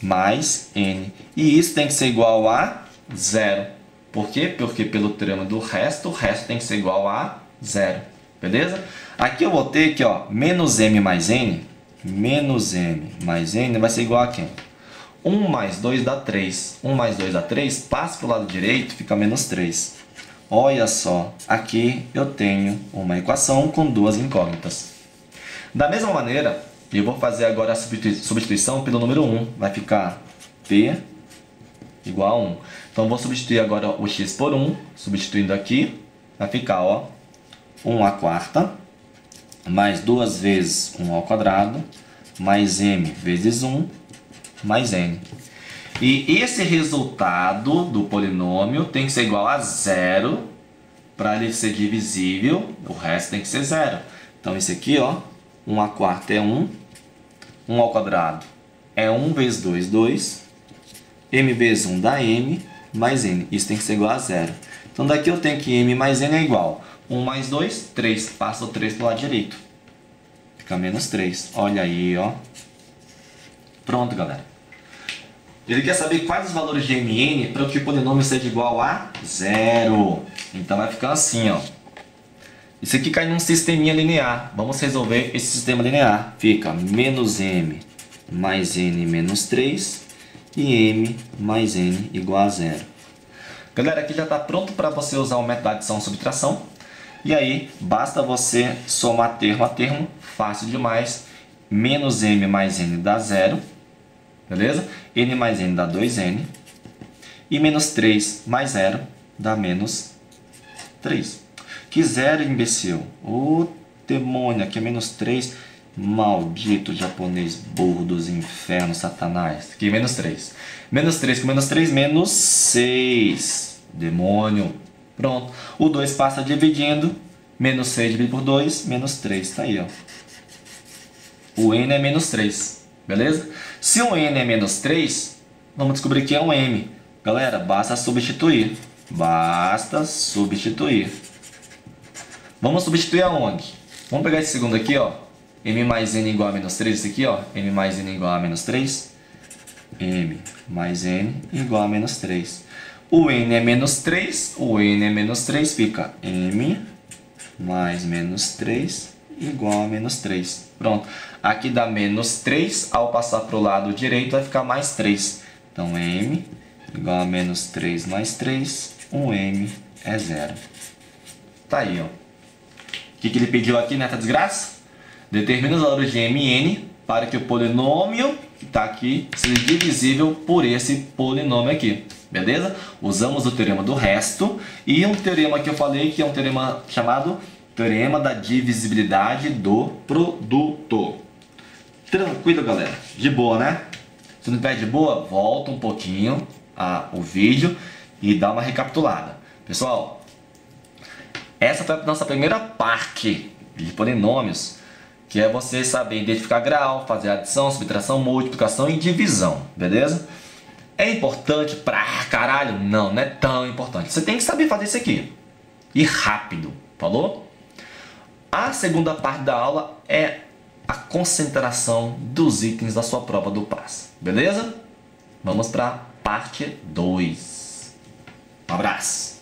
mais n. E isso tem que ser igual a 0. Por quê? Porque pelo teorema do resto, o resto tem que ser igual a 0. Beleza? Aqui eu vou ter que, ó, menos m mais n. Menos m mais n vai ser igual a quem? 1 mais 2 dá 3. 1 mais 2 dá 3. Passa para o lado direito, fica menos 3. Olha só, aqui eu tenho uma equação com duas incógnitas. Da mesma maneira, eu vou fazer agora a substituição pelo número 1. Vai ficar p igual a 1. Então, eu vou substituir agora o x por 1. Substituindo aqui, vai ficar, ó, 1 à quarta, mais 2 vezes 1 ao quadrado, mais m vezes 1, mais n. E esse resultado do polinômio tem que ser igual a 0 para ele ser divisível, o resto tem que ser 0. Então, esse aqui, ó, 1 à quarta é 1, 1 ao quadrado é 1 vezes 2, 2, m vezes 1 dá m, mais n. Isso tem que ser igual a 0. Então, daqui eu tenho que m mais n é igual 1 mais 2, 3. Passa o 3 para o lado direito. Fica menos 3. Olha aí, ó. Pronto, galera. Ele quer saber quais os valores de m e n para que o polinômio seja igual a 0. Então vai ficar assim, ó. Isso aqui cai num sisteminha linear. Vamos resolver esse sistema linear. Fica menos m mais n menos 3 e m mais n igual a 0. Galera, aqui já está pronto para você usar o método de adição e subtração. E aí, basta você somar termo a termo. Fácil demais. Menos m mais n dá 0. Beleza? N mais n dá 2n. E menos 3 mais 0 dá menos 3. Que 0, imbecil? Ô, demônio, aqui é menos 3. Maldito japonês burro dos infernos, satanás. Aqui, menos 3. Menos 3 com menos 3, menos 6. Demônio. Pronto. O 2 passa dividindo. Menos 6 dividido por 2, menos 3. Tá aí, ó. O n é menos 3. Beleza? Se o n é menos 3, vamos descobrir que é um m. Galera, basta substituir. Basta substituir. Vamos substituir aonde? Vamos pegar esse segundo aqui, ó. M mais n igual a menos 3. Esse aqui, ó. M mais n igual a menos 3. M mais n igual a menos 3. O n é menos 3. O n é menos 3. Fica m mais menos 3 igual a menos 3. Pronto. Aqui dá menos 3. Ao passar para o lado direito vai ficar mais 3. Então, m igual a menos 3 mais 3. Um m é 0. Tá aí, ó. O que ele pediu aqui nessa desgraça? Determina os valores de m e n para que o polinômio que está aqui seja divisível por esse polinômio aqui. Beleza? Usamos o teorema do resto e um teorema que eu falei que é um teorema chamado teorema da divisibilidade do produto. Tranquilo, galera? De boa, né? Se não tiver de boa, volta um pouquinho o vídeo e dá uma recapitulada. Pessoal, essa foi a nossa primeira parte de polinômios. que é você saber identificar grau, fazer adição, subtração, multiplicação e divisão, beleza? É importante pra caralho? Não, não é tão importante. Você tem que saber fazer isso aqui. E rápido, falou? A segunda parte da aula é a concentração dos itens da sua prova do PAS, beleza? Vamos para parte 2. Um abraço!